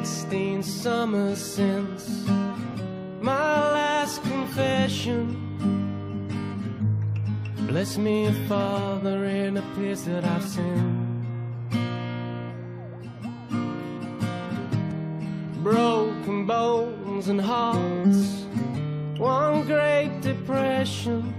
16 summers since my last confession. Bless me, Father, in the place that I've sinned. Broken bones and hearts, one great depression.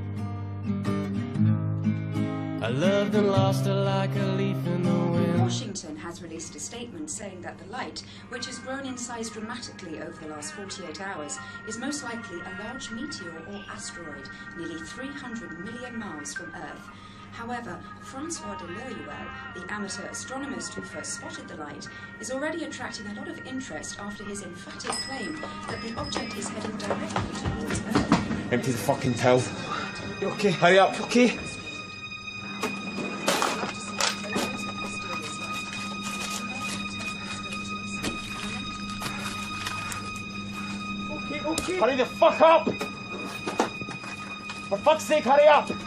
I loved and lost her like a leaf in the wind. Washington has released a statement saying that the light, which has grown in size dramatically over the last 48 hours, is most likely a large meteor or asteroid nearly 300 million miles from Earth. However, Francois de L'Oreal, the amateur astronomist who first spotted the light, is already attracting a lot of interest after his emphatic claim that the object is heading directly towards Earth. Empty the fucking till. You okay? Hurry up, okay? Okay. Hurry the fuck up! For fuck's sake, hurry up! Is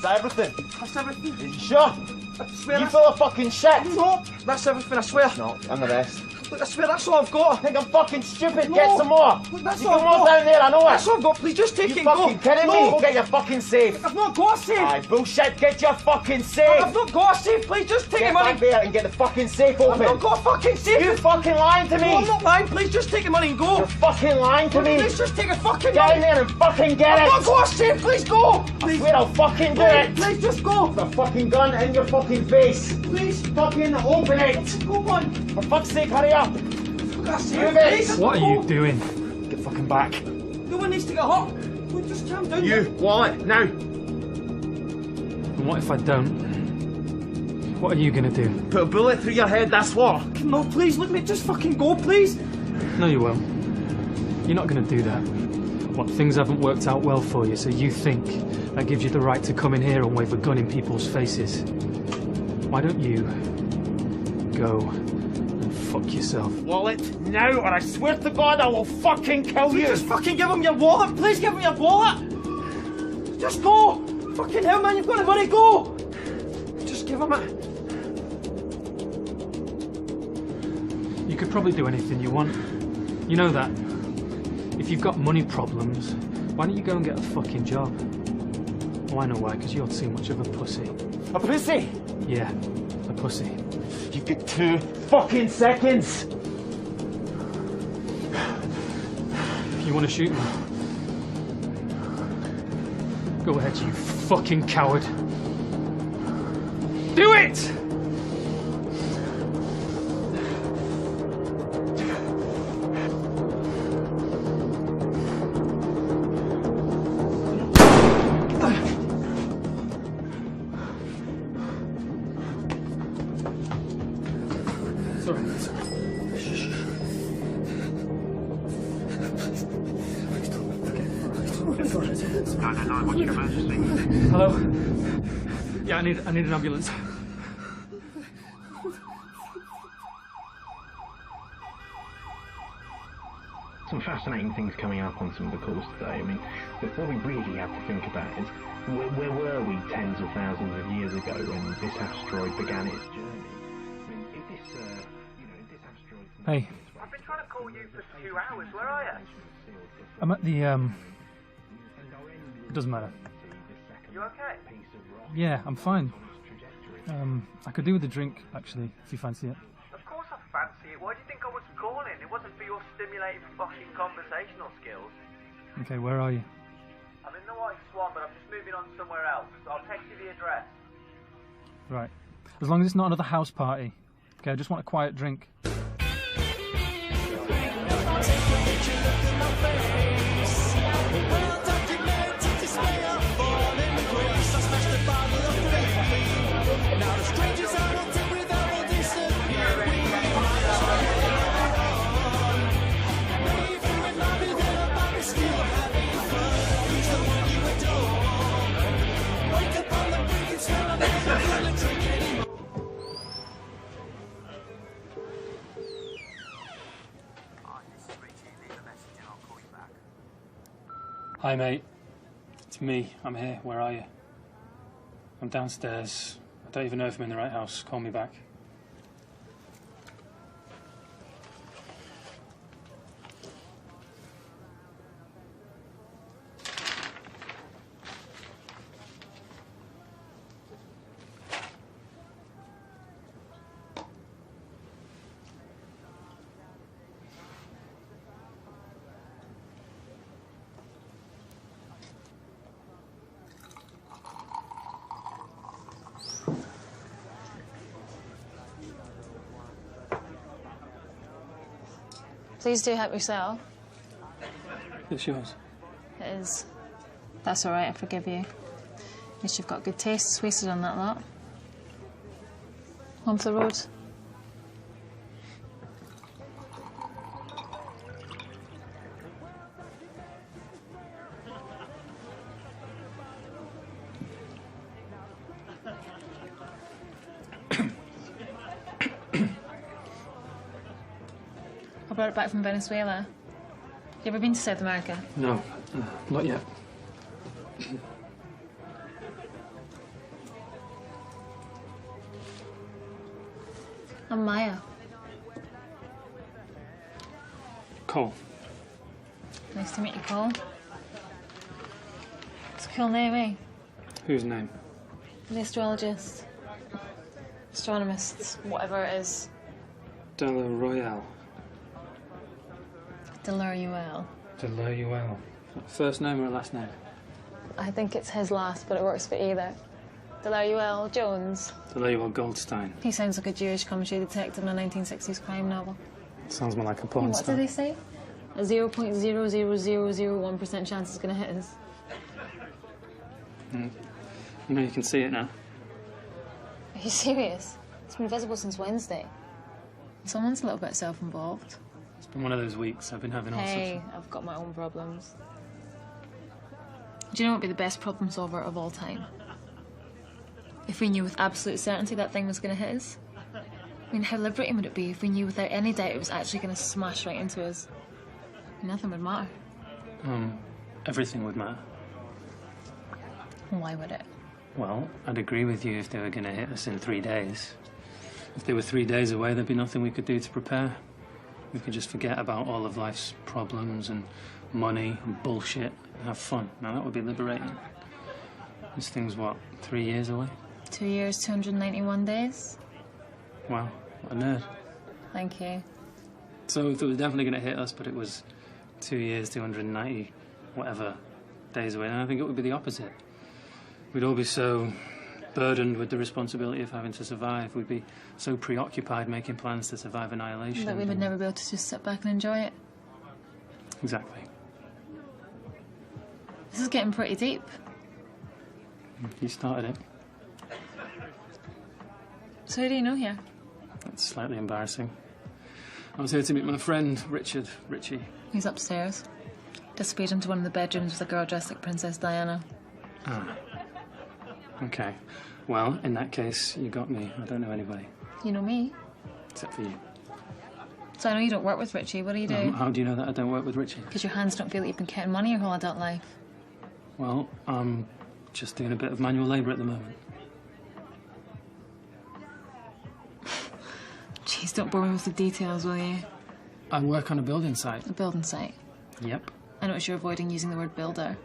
that everything? That's everything. Are you sure? I swear. You full of fucking shit! No, that's everything, I swear. No, I'm the rest. Look, I swear, that's all I've got. I think I'm fucking stupid. No. Get some more. Look, that's you all got I've more got. down there, I know it. That's all I've got. Please just take it You and go. fucking kidding me? Go get your fucking safe. I've not got a safe. Aye, bullshit. Get your fucking safe. I've not got a safe. Please just take Get your money. back there and get the fucking safe I've open. not got a fucking safe. You fucking lying to me. No, I'm not lying. Please just take your money and go. You're fucking lying to me. Please just take your fucking Get money. in there and fucking get I've it. not got a safe. Please go. I Please. swear I'll fucking do it. Please just go. The fucking gun in your fucking face. Please. Fucking open it. Go on. For fuck's sake, hurry up. That's You it. guys. Please. What are you doing? Get fucking back. No one needs to get hurt. We'll just calm down. You want it now? And what if I don't? What are you gonna do? Put a bullet through your head, that's what. No, please, let me just fucking go, please. No, you won't. You're not gonna do that. What, things haven't worked out well for you, so you think that gives you the right to come in here and wave a gun in people's faces? Why don't you go and fuck yourself? Wallet now, or I swear to God I will fucking kill you. Just fucking give him your wallet. Please give him your wallet. Just go. Fucking hell, man, you've got the money. Go. Just give him it. You could probably do anything you want. You know that. If you've got money problems, why don't you go and get a fucking job? Oh, I know why, because you're too much of a pussy. A pussy? Yeah, a pussy. You've got 2 fucking seconds. You want to shoot me? Go ahead, you fucking coward. Do it! Hello? Yeah, I need an ambulance. Some fascinating things coming up on some of the calls today. I mean, what we really have to think about is where were we tens of thousands of years ago when this asteroid began its journey? I mean, if this, if this asteroid... Hey. I've been trying to call you for 2 hours. Where are you? I'm at the, It doesn't matter. You okay? Yeah, I'm fine. I could do with a drink, actually, if you fancy it. Of course I fancy it. Why do you think I was calling? It wasn't for your stimulating fucking conversational skills. Okay, where are you? I'm in the White Swan, but I'm just moving on somewhere else. I'll text you the address. Right. As long as it's not another house party. Okay, I just want a quiet drink. Hi mate, it's me, I'm here, where are you? I'm downstairs, I don't even know if I'm in the right house, call me back. Please do help yourself. It's yours. It is. That's all right, I forgive you. At least you've got good taste. It's wasted on that lot. On for the road. I brought it back from Venezuela. You ever been to South America? No, not yet. I'm Maya. Cole. Nice to meet you, Cole. It's a cool name, eh? Whose name? The astrologist. Astronomists, whatever it is. Della Royale. Deleuruel. Deleuruel. First name or last name? I think it's his last, but it works for either. Deleuruel Jones. Deleuruel Goldstein. He sounds like a Jewish commentary detective in a 1960s crime novel. Sounds more like a porn What star. did they say? A 0.00001% chance it's going to hit us. You know, you can see it now. Are you serious? It's been visible since Wednesday. Someone's a little bit self-involved. It's been one of those weeks. I've been having all sorts Hey, I've got my own problems. Do you know what would be the best problem solver of all time? If we knew with absolute certainty that thing was going to hit us. I mean, how liberating would it be if we knew without any doubt it was actually going to smash right into us? Nothing would matter. Everything would matter. Why would it? Well, I'd agree with you if they were going to hit us in 3 days. If they were 3 days away, there'd be nothing we could do to prepare. We could just forget about all of life's problems and money and bullshit and have fun. Now, that would be liberating. This thing's, what, 3 years away? 2 years, 291 days? Wow, what a nerd. Thank you. So if it was definitely going to hit us, but it was 2 years, 290, whatever days away, then I think it would be the opposite. We'd all be so burdened with the responsibility of having to survive. We'd be so preoccupied making plans to survive annihilation. That we would never be able to just sit back and enjoy it. Exactly. This is getting pretty deep. You started it. So who do you know here? That's slightly embarrassing. I was here to meet my friend, Richie. He's upstairs. Disappeared into one of the bedrooms with a girl dressed like Princess Diana. Ah. Okay. Well, in that case, you got me. I don't know anybody. You know me. Except for you. So I know you don't work with Richie. What do you do? How do you know that I don't work with Richie? Because your hands don't feel that you've been counting money your whole adult life. Well, I'm just doing a bit of manual labour at the moment. Jeez, don't bore me with the details, will you? I work on a building site. A building site. Yep. I notice you're avoiding using the word builder.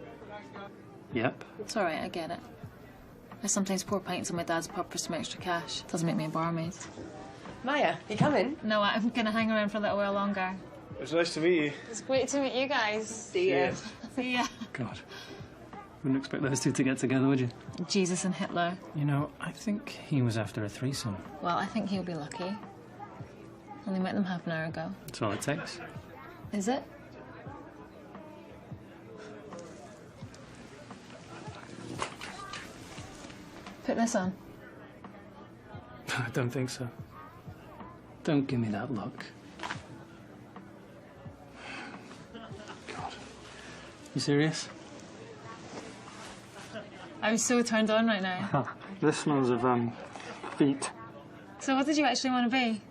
Yep. It's all right, I get it. I sometimes pour pints in my dad's pub for some extra cash. Doesn't make me a barmaid. Maya, you coming? No, I'm gonna hang around for a little while longer. It's nice to meet you. It's great to meet you guys. See ya. See ya. God. Wouldn't expect those two to get together, would you? Jesus and Hitler. You know, I think he was after a threesome. Well, I think he'll be lucky. Only met them half an hour ago. That's all it takes. Is it? Put this on. I don't think so. Don't give me that look. God. You serious? I'm so turned on right now. This smells of, feet. So what did you actually want to be?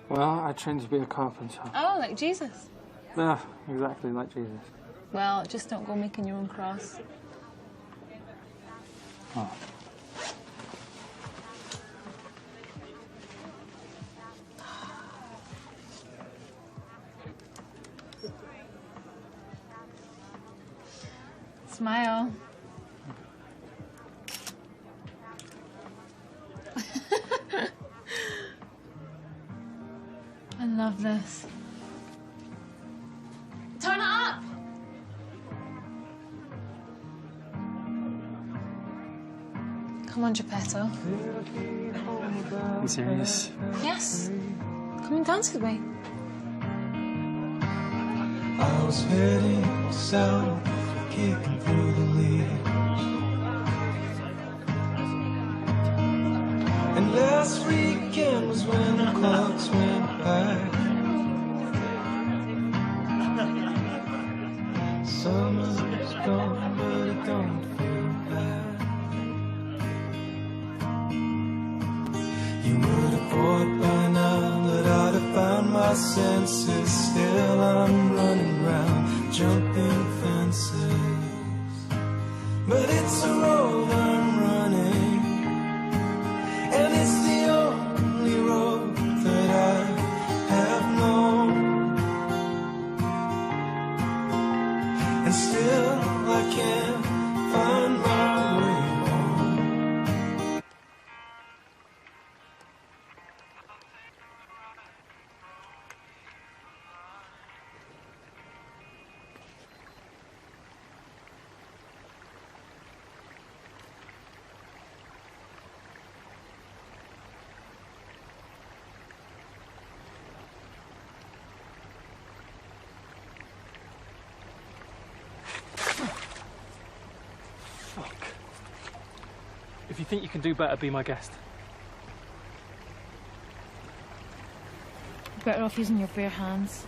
Well, I trained to be a carpenter. Oh, like Jesus. Yeah, exactly like Jesus. Well, just don't go making your own cross. Oh. Smile. I love this. Turn it up! Come on, Geppetto. You serious? Yes. Come and dance with me. I was heading south, kicking through the leaves. And last weekend was when the clocks went back. Summer's gone, but it don't feel bad. You would have thought by now that I'd have found my senses. Still I'm running round, jumping fences. But it's a road I'm running, and it's the only road that I have known. And still I can't find my way home. If you think you can do better, be my guest. Better off using your bare hands.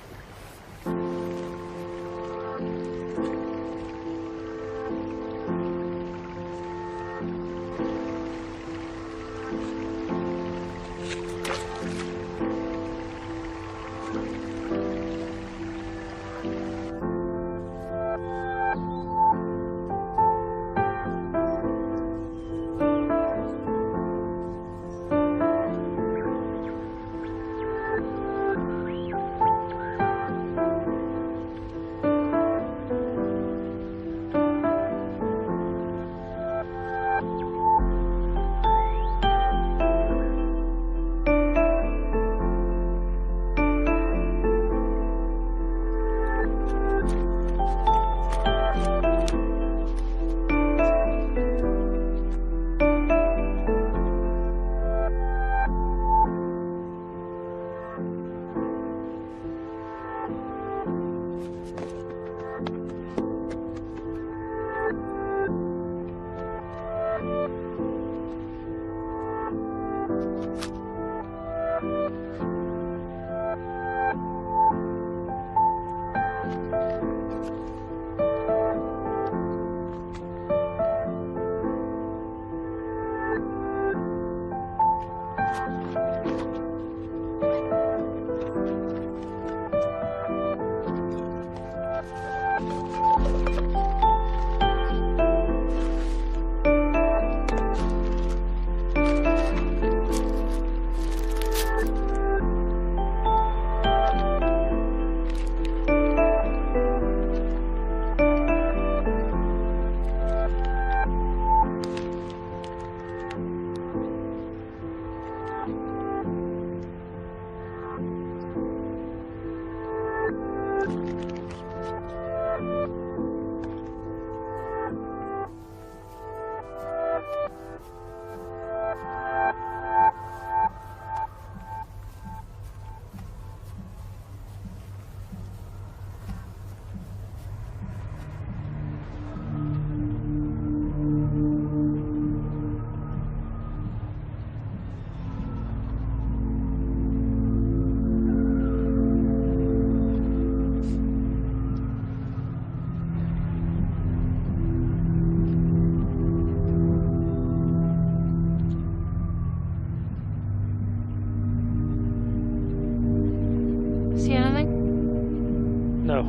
See anything? No.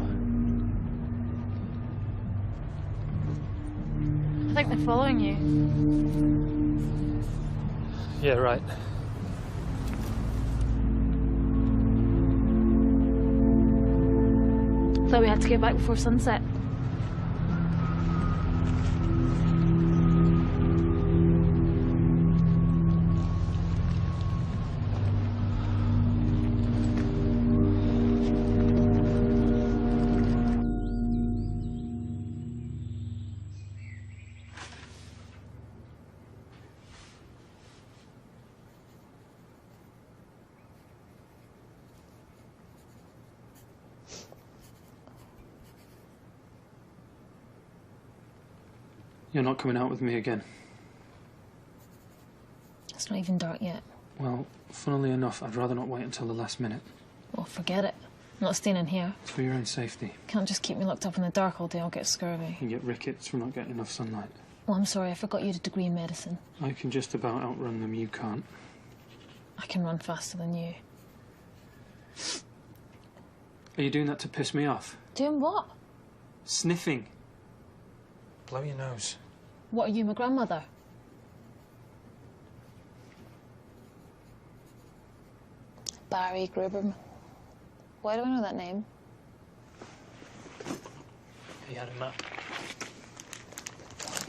I think they're following you. Yeah, right. Thought we had to get back before sunset. You're not coming out with me again. It's not even dark yet. Well, funnily enough, I'd rather not wait until the last minute. Well, forget it. I'm not staying in here. It's for your own safety. Can't just keep me locked up in the dark all day, I'll get scurvy. You get rickets from not getting enough sunlight. Well, I'm sorry, I forgot you had a degree in medicine. I can just about outrun them, you can't. I can run faster than you. Are you doing that to piss me off? Doing what? Sniffing. Blow your nose. What, are you my grandmother? Barry Gruberman. Why do I know that name? He had a map.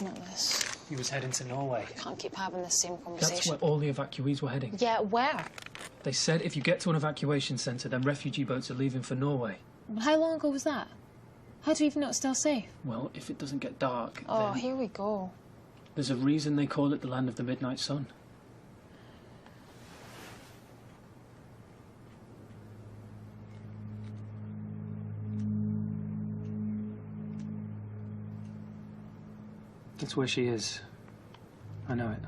Not this. He was heading to Norway. I can't keep having this same conversation. That's where all the evacuees were heading. Yeah, where? They said if you get to an evacuation centre, then refugee boats are leaving for Norway. How long ago was that? How do you even know it's still safe? Well, if it doesn't get dark, Oh, then here we go. there's a reason they call it the land of the midnight sun. That's where she is. I know it.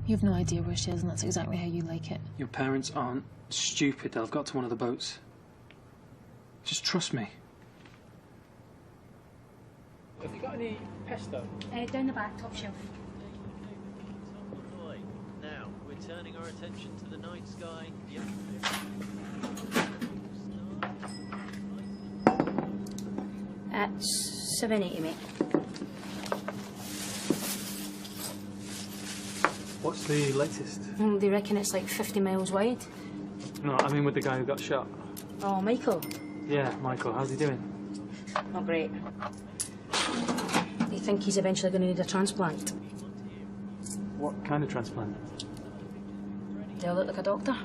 You have no idea where she is, and that's exactly how you like it. Your parents aren't stupid. They'll have got to one of the boats. Just trust me. Have you got any pesto? Down the back, top shelf. Now, we're turning our attention to the night sky. At 780, mate. What's the latest? They reckon it's like 50 miles wide. No, I mean with the guy who got shot. Oh, Michael. Yeah, Michael. How's he doing? Not great. They think he's eventually going to need a transplant. What kind of transplant? Do I look like a doctor?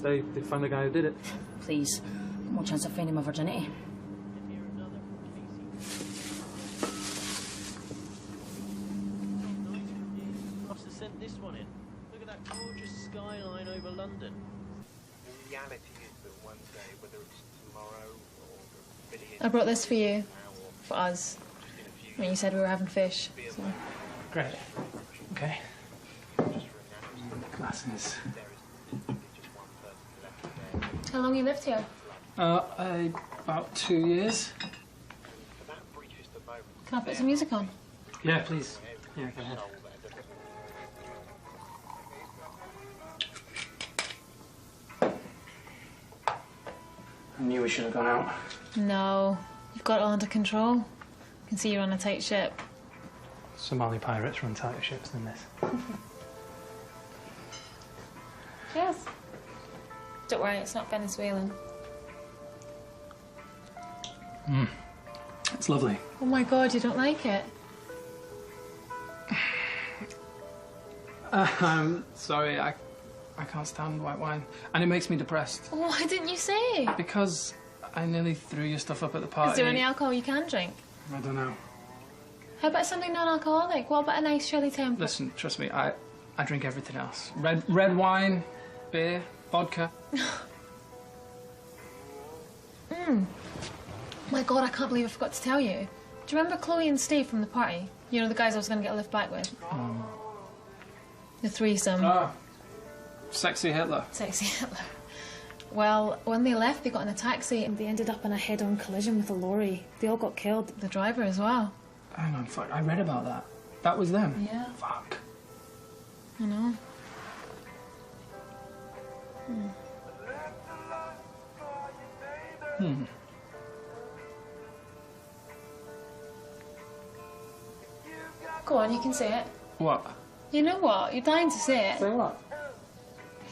They found the guy who did it. Please. More chance of finding my virginity. Must have sent this one in. Look at that gorgeous skyline over London. The reality is that one day, whether it's tomorrow or the billion... I brought this for you. For us. When you said we were having fish. So. Great. Okay. Glasses. How long you lived here? About 2 years. Can I put some music on? Yeah, please. Yeah, go ahead. I knew we should have gone out. No. You've got it all under control. I can see you're on a tight ship. Somali pirates run tighter ships than this. Cheers. Don't worry, it's not Venezuelan. It's lovely. Oh my god, you don't like it? Sorry, I can't stand white wine. And it makes me depressed. Why didn't you say? Because I nearly threw your stuff up at the party. Is there any alcohol you can drink? I don't know. How about something non-alcoholic? What about a nice Shirley Temple? Listen, trust me, I drink everything else. Red wine, beer, vodka. My god, I can't believe I forgot to tell you. Do you remember Chloe and Steve from the party? You know, the guys I was going to get a lift back with? The threesome. Ah, sexy Hitler. Sexy Hitler. Well, when they left, they got in a taxi and they ended up in a head-on collision with a lorry. They all got killed, the driver as well. Hang on, fuck, I read about that. That was them? Yeah. Fuck. I know. Go on, you can say it. What? You know what? You're dying to say it. Say what?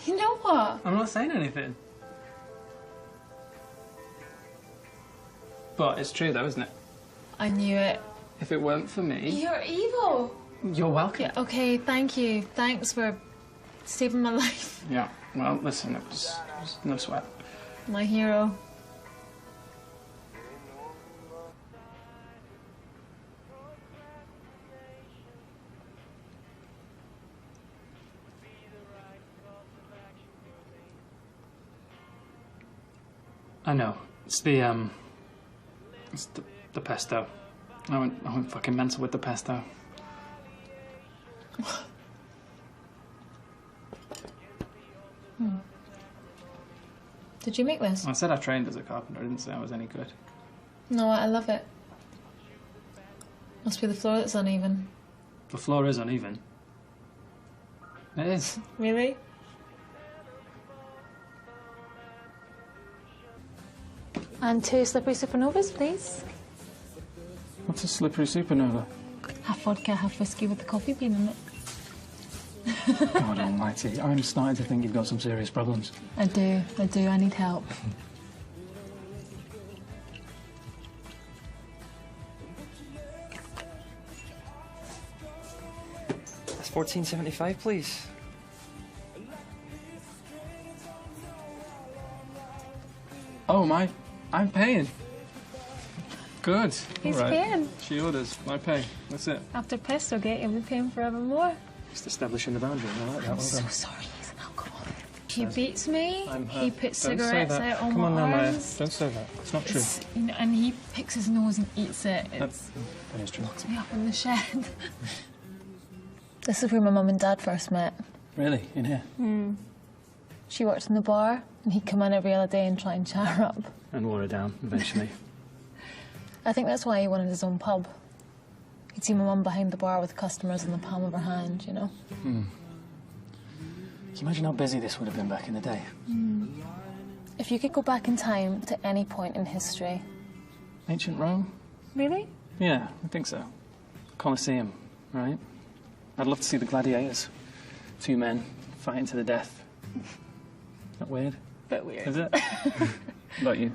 You know what? I'm not saying anything. But it's true though, isn't it? I knew it. If it weren't for me... You're evil. You're welcome. Yeah, okay, thank you. Thanks for saving my life. Yeah, well, listen, it was no sweat. My hero. I know. It's the pesto. I went fucking mental with the pesto. Did you make this? I said I trained as a carpenter. I didn't say I was any good. No, I love it. Must be the floor that's uneven. The floor is uneven. It is. Really? And 2 slippery supernovas, please. What's a slippery supernova? Half vodka, half whiskey with the coffee bean in it. God almighty, I'm starting to think you've got some serious problems. I do, I need help. That's $14.75, please. Oh, I'm paying. Good. He's all right. paying. She orders, I pay. That's it. After Pestogate, you'll be paying forevermore. Just establishing the boundary. I like that. I'm so sorry, he's an alcoholic. He beats me. I'm hurt. He puts Don't say cigarettes that. out on Come my on now, Maya. arms. Don't say that. It's not true. You know, and he picks his nose and eats it. That is true. Locks me up in the shed. This is where my mum and dad first met. Really? In here? She worked in the bar, and he'd come in every other day and try and chat her up. And wore her down, eventually. I think that's why he wanted his own pub. He'd see my mum behind the bar with customers in the palm of her hand, you know? Can you imagine how busy this would have been back in the day? If you could go back in time to any point in history. Ancient Rome? Really? Yeah, I think so. Colosseum, right? I'd love to see the gladiators. 2 men fighting to the death. Not weird? Bit weird. Is it? What about you?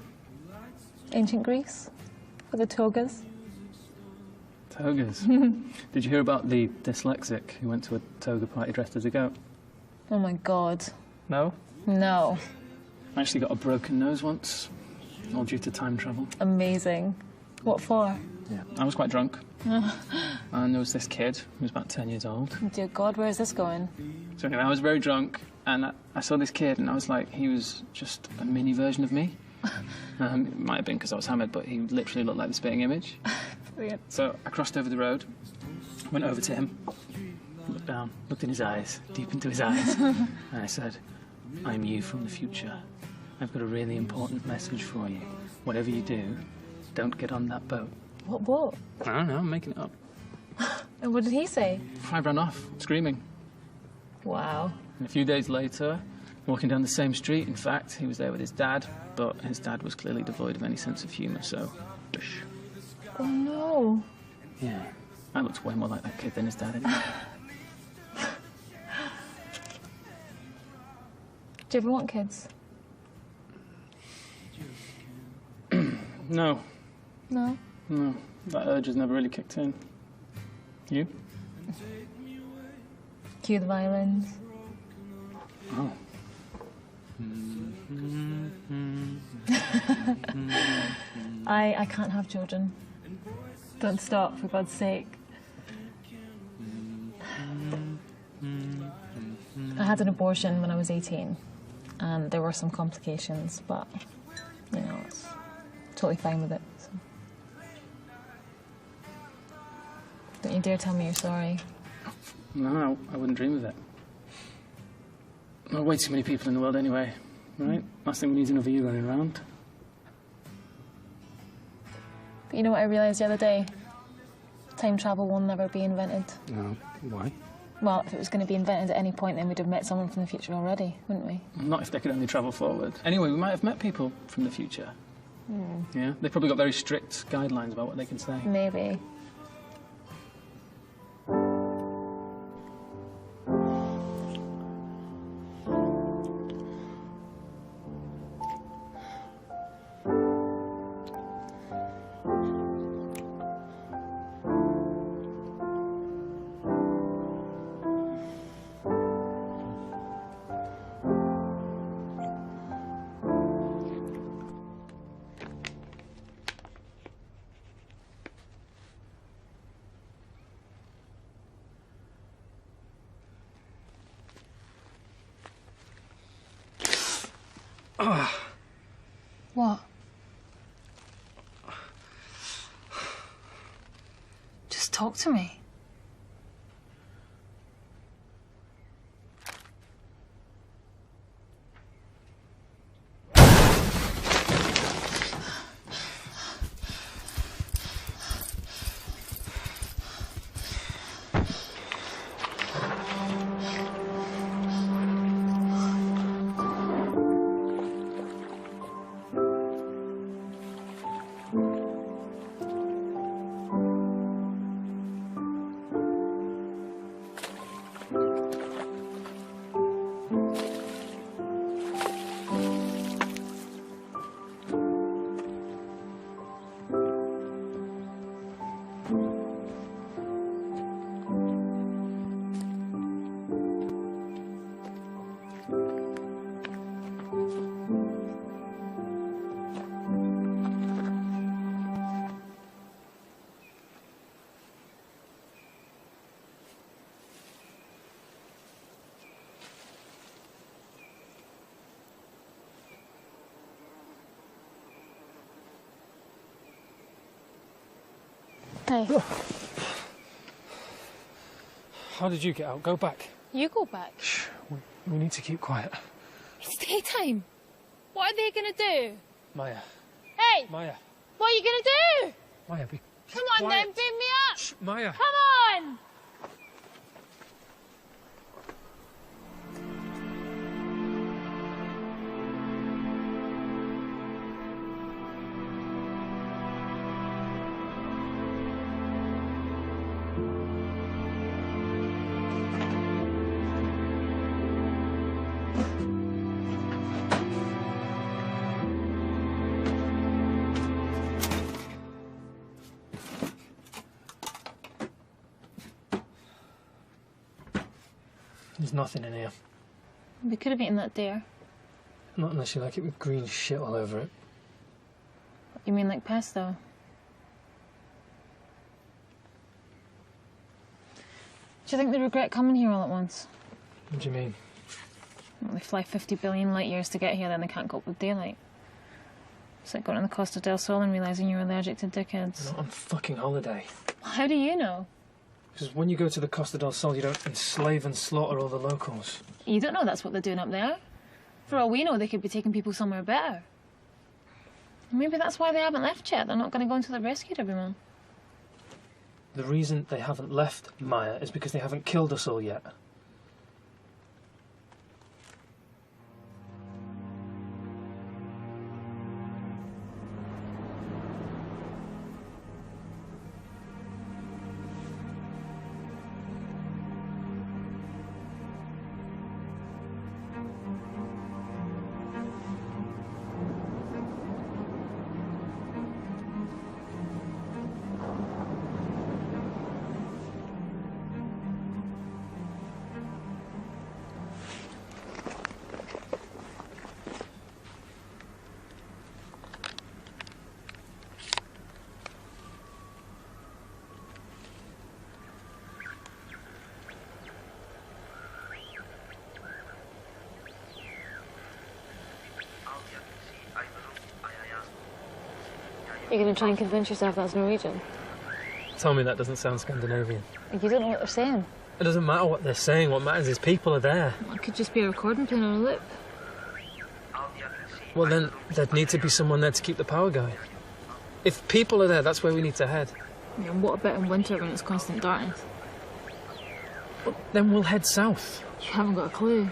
Ancient Greece? With the togas? Togas? Did you hear about the dyslexic who went to a toga party dressed as a goat? Oh my god. No? No. I actually got a broken nose once, all due to time travel. Amazing. What for? Yeah, I was quite drunk. And there was this kid who was about 10 years old. Dear God, where is this going? So anyway, I was very drunk, and I saw this kid, and I was like, he was just a mini version of me. It might have been because I was hammered, but he literally looked like the spitting image. Weird. So I crossed over the road, went over to him, looked down, looked in his eyes, deep into his eyes, and I said, I'm you from the future. I've got a really important message for you. Whatever you do, don't get on that boat. What boat? I don't know, I'm making it up. And what did he say? I ran off, screaming. Wow. And a few days later, walking down the same street, in fact, he was there with his dad, but his dad was clearly devoid of any sense of humour, so... Bish. Oh no. Yeah, I looked way more like that kid than his dad anyway. Do you ever want kids? No. No? No, that urge has never really kicked in. You? Cue the violins. Oh. I can't have children. Don't stop, for God's sake. I had an abortion when I was 18, and there were some complications, but, you know, I was totally fine with it. So. Don't you dare tell me you're sorry. No, I wouldn't dream of it. There are way too many people in the world anyway, right? Last thing we need is another you running around. But you know what I realised the other day? Time travel will never be invented. No, why? Well, if it was going to be invented at any point, then we'd have met someone from the future already, wouldn't we? Not if they could only travel forward. Anyway, we might have met people from the future. Yeah? They've probably got very strict guidelines about what they can say. Maybe. What? Just talk to me. Hey. How did you get out? Go back. You go back. Shh. We need to keep quiet. It's daytime. What are they gonna do? Maya. Hey! Maya. What are you gonna do? Maya, be Come on quiet. then, beam me up! Shh, Maya. Come on! There's nothing in here. We could have eaten that deer. Not unless you like it with green shit all over it. You mean like pesto? Do you think they regret coming here all at once? What do you mean? Well, they fly 50 billion light years to get here, then they can't cope with daylight. It's like going to the Costa del Sol and realising you're allergic to dickheads. You're not on fucking holiday. How do you know? Because when you go to the Costa del Sol, you don't enslave and slaughter all the locals. You don't know that's what they're doing up there. For all we know, they could be taking people somewhere better. Maybe that's why they haven't left yet. They're not going to go until they've rescued everyone. The reason they haven't left, Maya, is because they haven't killed us all yet. You're going to try and convince yourself that's Norwegian? Tell me that doesn't sound Scandinavian. You don't know what they're saying. It doesn't matter what they're saying. What matters is people are there. Well, it could just be a recording playing on a loop. Well, then there'd need to be someone there to keep the power going. If people are there, that's where we need to head. Yeah, and what about in winter when it's constant darkness? Well, then we'll head south. You haven't got a clue.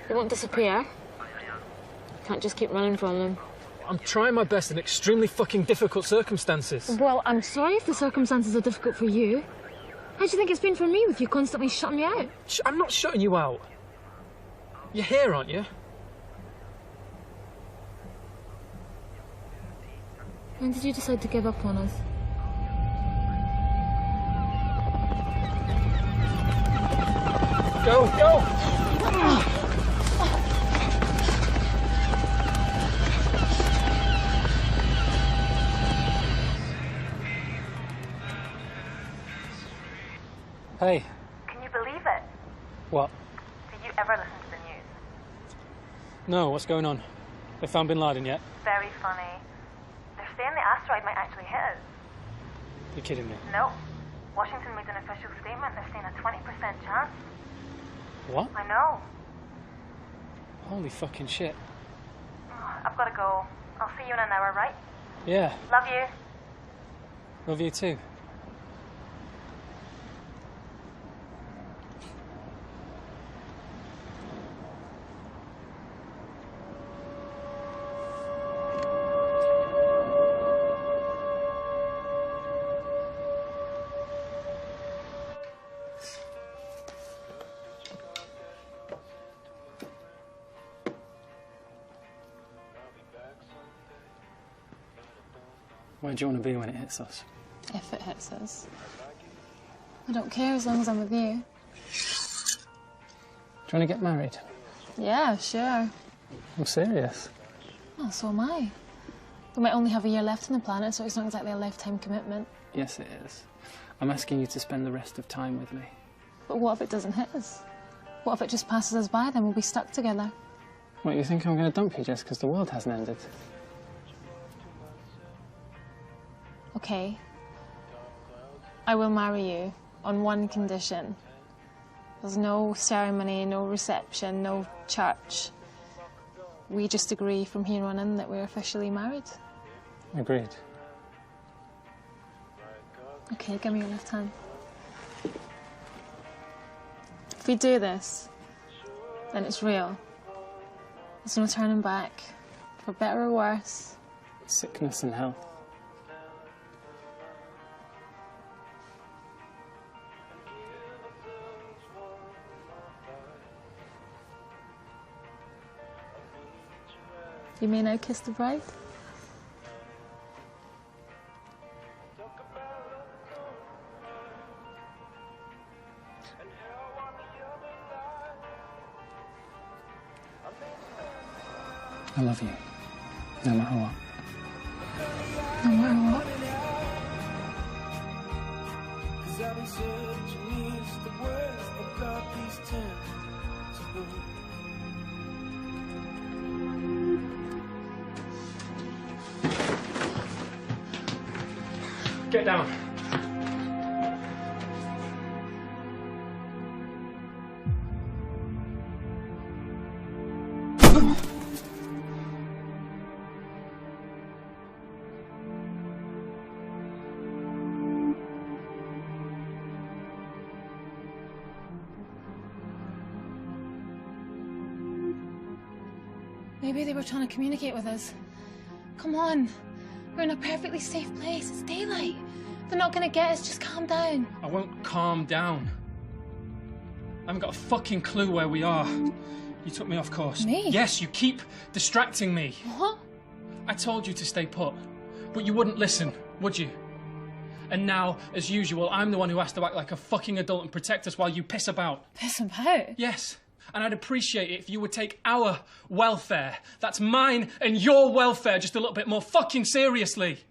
They won't disappear. You can't just keep running from them. I'm trying my best in extremely fucking difficult circumstances. Well, I'm sorry if the circumstances are difficult for you. How do you think it's been for me with you constantly shutting me out? I'm not shutting you out. You're here, aren't you? When did you decide to give up on us? Go, go! Hey. Can you believe it? What? Did you ever listen to the news? No, what's going on? They found Bin Laden yet? Very funny. They're saying the asteroid might actually hit us. You're kidding me. No. Washington made an official statement. They're saying a 20% chance. What? I know. Holy fucking shit. Oh, I've got to go. I'll see you in an hour, right? Yeah. Love you. Love you too. Where do you want to be when it hits us? If it hits us. I don't care as long as I'm with you. Do you want to get married? Yeah, sure. I'm serious. Well, so am I. We might only have a year left on the planet, so it's not exactly a lifetime commitment. Yes, it is. I'm asking you to spend the rest of time with me. But what if it doesn't hit us? What if it just passes us by, then we'll be stuck together? What, you think I'm going to dump you just because the world hasn't ended? Okay. I will marry you on one condition. There's no ceremony, no reception, no church. We just agree from here on in that we're officially married. Agreed. Okay, give me your left hand. If we do this, then it's real. There's no turning back, for better or worse. Sickness and health. You may now kiss the bride. I love you, no matter what. No matter what. 'Cause I've been searching east to west, I've got these tents to build. Get down. Maybe they were trying to communicate with us. Come on. We're in a perfectly safe place. It's daylight. They're not gonna get us. Just calm down. I won't calm down. I haven't got a fucking clue where we are. You took me off course. Me? Yes, you keep distracting me. What? I told you to stay put, but you wouldn't listen, would you? And now, as usual, I'm the one who has to act like a fucking adult and protect us while you piss about. Piss about? Yes. And I'd appreciate it if you would take our welfare, that's mine and your welfare, just a little bit more fucking seriously.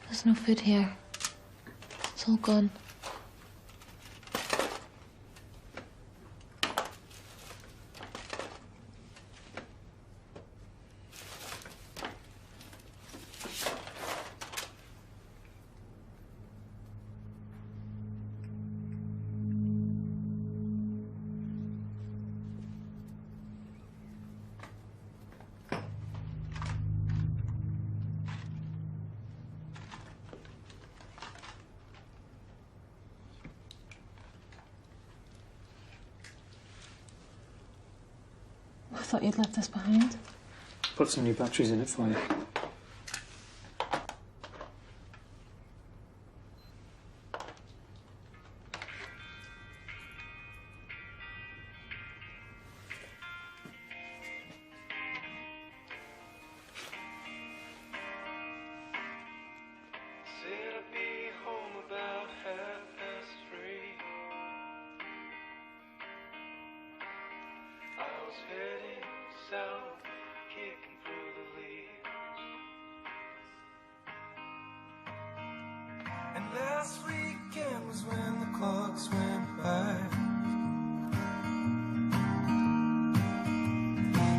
There's no food here. It's all gone. I thought you'd left this behind. Put some new batteries in it for you. Said I'd be home about 3:30. I was heading south, kicking through the leaves. And last weekend was when the clocks went by.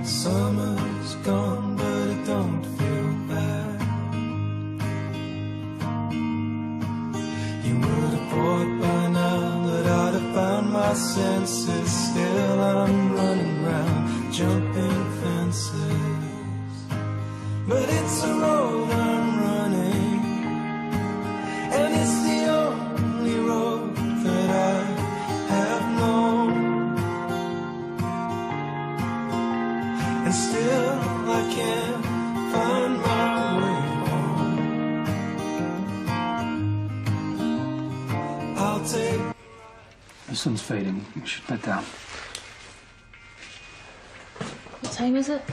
Summer's gone, but it don't feel bad. You would have thought by now that I'd have found my senses. Still I'm running round, jumping fences. But it's a road I'm running, and it's the only road that I have known. And still I can't find my way home. I'll take. The sun's fading. We should bed down. What time is it?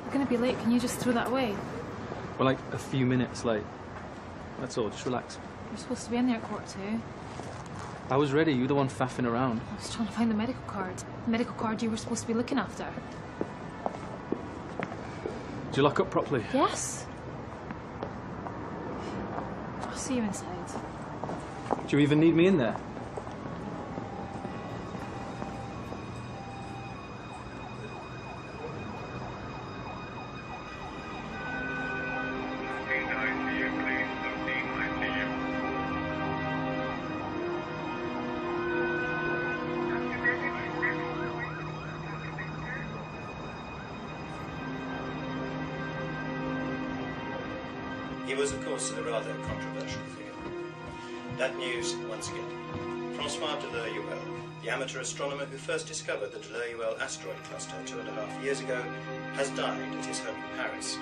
We're gonna be late. Can you just throw that away? We're like a few minutes late. That's all. Just relax. We're supposed to be in there at 2:45. I was ready. You were the one faffing around. I was trying to find the medical card. The medical card you were supposed to be looking after. Did you lock up properly? Yes. I'll see you inside. Do you even need me in there? He was, of course, a rather controversial figure. That news, once again. Francois de l'Huel, the amateur astronomer who first discovered the de l'Huel asteroid cluster 2.5 years ago, has died at his home in Paris.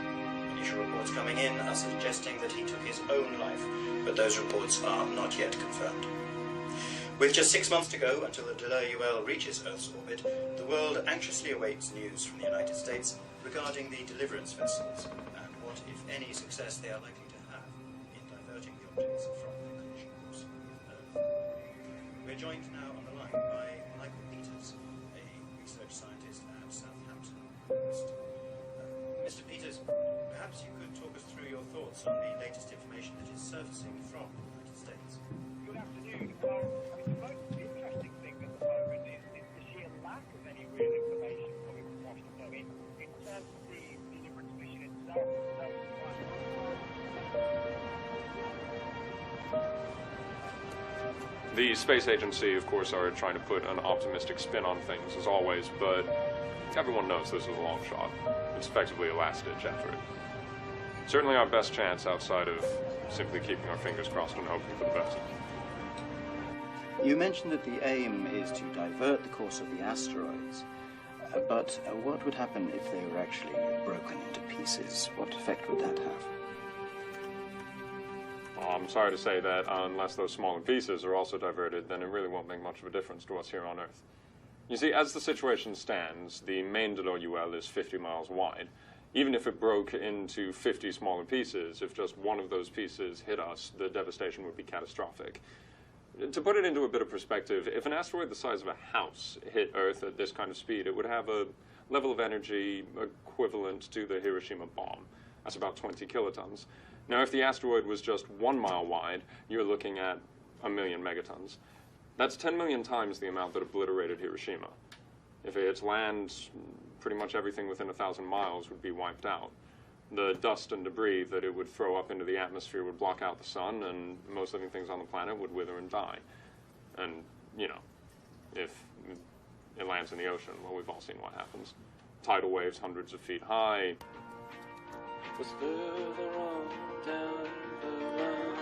Initial reports coming in are suggesting that he took his own life, but those reports are not yet confirmed. With just 6 months to go until the de l'Huel reaches Earth's orbit, the world anxiously awaits news from the United States regarding the deliverance vessels and what, if any, success they are likely to have in diverting the objects from their collision course with Earth. We're joined now on the line by Michael Peters, a research scientist at Southampton University. Mr. Peters, perhaps you could talk us through your thoughts on the latest information that is surfacing from the United States. Good afternoon. The most interesting thing at the moment is the sheer lack of any real information coming from Washington in terms of the deliverance mission itself. The space agency, of course, are trying to put an optimistic spin on things, as always, but everyone knows this is a long shot. It's effectively a last-ditch effort. Certainly our best chance outside of simply keeping our fingers crossed and hoping for the best. You mentioned that the aim is to divert the course of the asteroids, but what would happen if they were actually broken into pieces? What effect would that have? Well, I'm sorry to say that unless those smaller pieces are also diverted, then it really won't make much of a difference to us here on Earth. You see, as the situation stands, the main de l'Huel is 50 miles wide. Even if it broke into 50 smaller pieces, if just one of those pieces hit us, the devastation would be catastrophic. To put it into a bit of perspective, if an asteroid the size of a house hit Earth at this kind of speed, it would have a level of energy equivalent to the Hiroshima bomb. That's about 20 kilotons. Now, if the asteroid was just 1 mile wide, you're looking at 1 million megatons. That's 10 million times the amount that obliterated Hiroshima. If it hits land, pretty much everything within 1,000 miles would be wiped out. The dust and debris that it would throw up into the atmosphere would block out the sun, and most living things on the planet would wither and die. And, you know, if it lands in the ocean, well, we've all seen what happens. Tidal waves hundreds of feet high. Was further on down the line,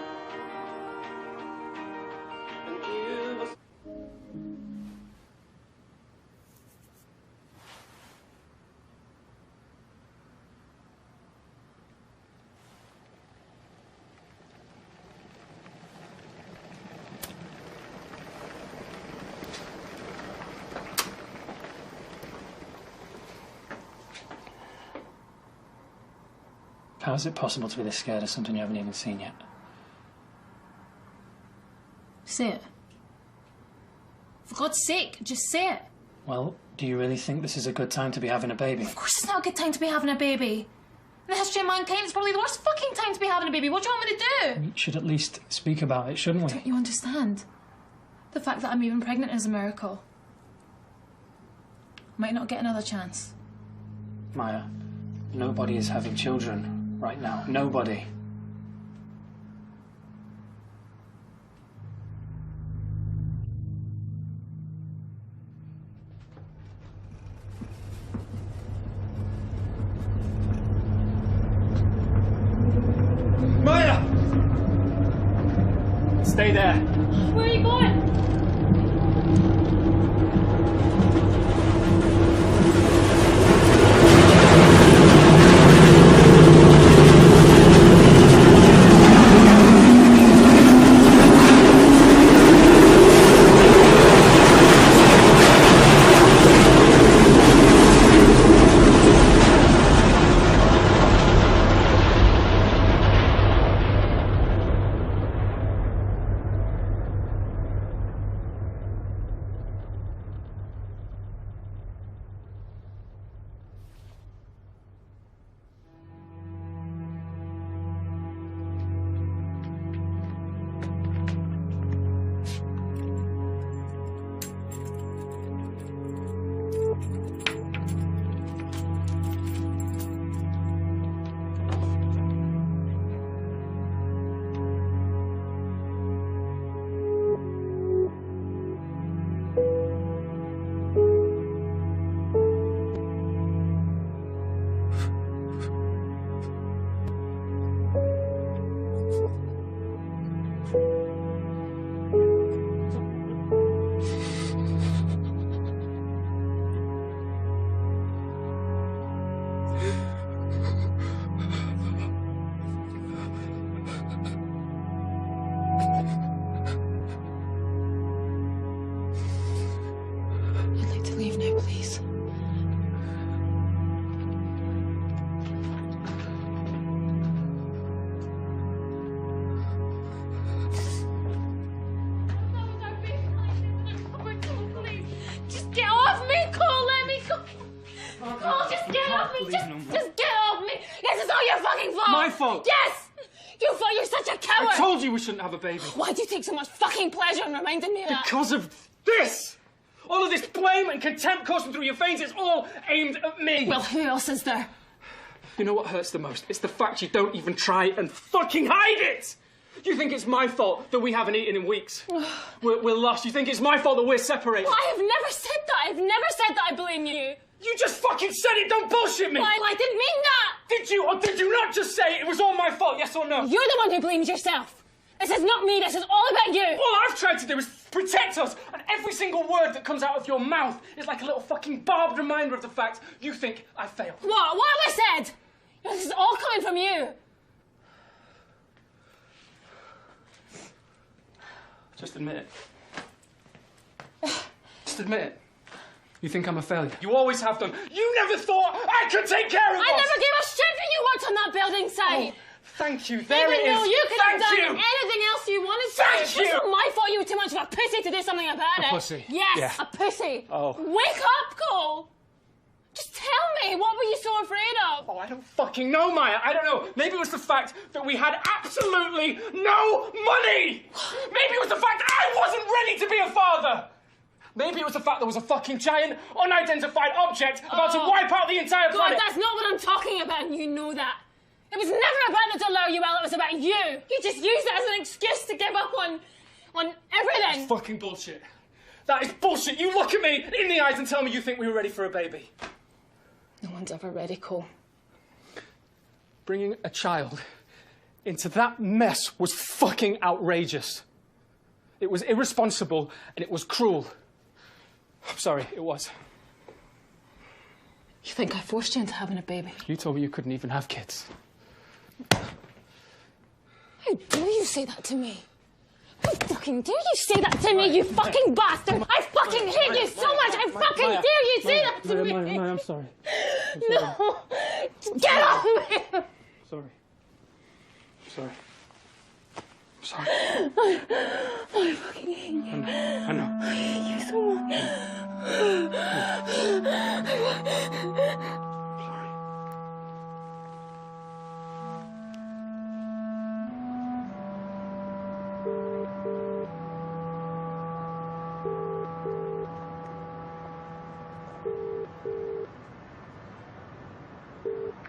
and you was... How is it possible to be this scared of something you haven't even seen yet? Say it. For God's sake, just say it. Well, do you really think this is a good time to be having a baby? Of course it's not a good time to be having a baby. In the history of mankind, it's probably the worst fucking time to be having a baby. What do you want me to do? We should at least speak about it, shouldn't we? Don't you understand? The fact that I'm even pregnant is a miracle. Might not get another chance. Maya, nobody is having children right now. Nobody. Maya! Stay there. Where are you going? This is all your fucking fault! My fault? Yes! You thought you're such a coward! I told you we shouldn't have a baby. Why do you take so much fucking pleasure in reminding me of that? Because of this! All of this blame and contempt coursing through your veins, it's all aimed at me. Well, who else is there? You know what hurts the most? It's the fact you don't even try and fucking hide it! You think it's my fault that we haven't eaten in weeks? We're lost. You think it's my fault that we're separated? Well, I have never said that. I've never said that I blame you. You just fucking said it! Don't bullshit me! Well, I didn't mean that! Did you, or did you not just say it was all my fault, yes or no? You're the one who blames yourself. This is not me, this is all about you! All I've tried to do is protect us, and every single word that comes out of your mouth is like a little fucking barbed reminder of the fact you think I failed. What? What have I said? This is all coming from you. Just admit it. Just admit it. You think I'm a failure. You always have done. You never thought I could take care of us! I never gave a shit when you worked on that building site! Oh, thank you. There it is. Even though you could have done you. anything else you wanted to. Thank you. It's not my fault you were too much of a pussy to do something about it. A pussy? Yes, Yeah. a pussy. Oh. Wake up, Cole! Just tell me, what were you so afraid of? Oh, I don't fucking know, Maya. I don't know. Maybe it was the fact that we had absolutely no money! Maybe it was the fact I wasn't ready to be a father! Maybe it was the fact there was a fucking giant, unidentified object about to wipe out the entire planet! God, that's not what I'm talking about, and you know that. It was never about the Delaware UL, it was about you! You just used it as an excuse to give up on everything! That's fucking bullshit. That is bullshit. You look at me in the eyes and tell me you think we were ready for a baby. No one's ever ready, Cole. Bringing a child into that mess was fucking outrageous. It was irresponsible and it was cruel. I'm sorry, it was. You think I forced you into having a baby? You told me you couldn't even have kids. How dare you say that to me? How fucking dare you say that to me, you fucking bastard! I fucking hate you so much! I fucking dare you say that to me! Maya, I'm sorry. No! Get off me! Sorry. Sorry. Sorry. I fucking hate you. I know. I hate you so much.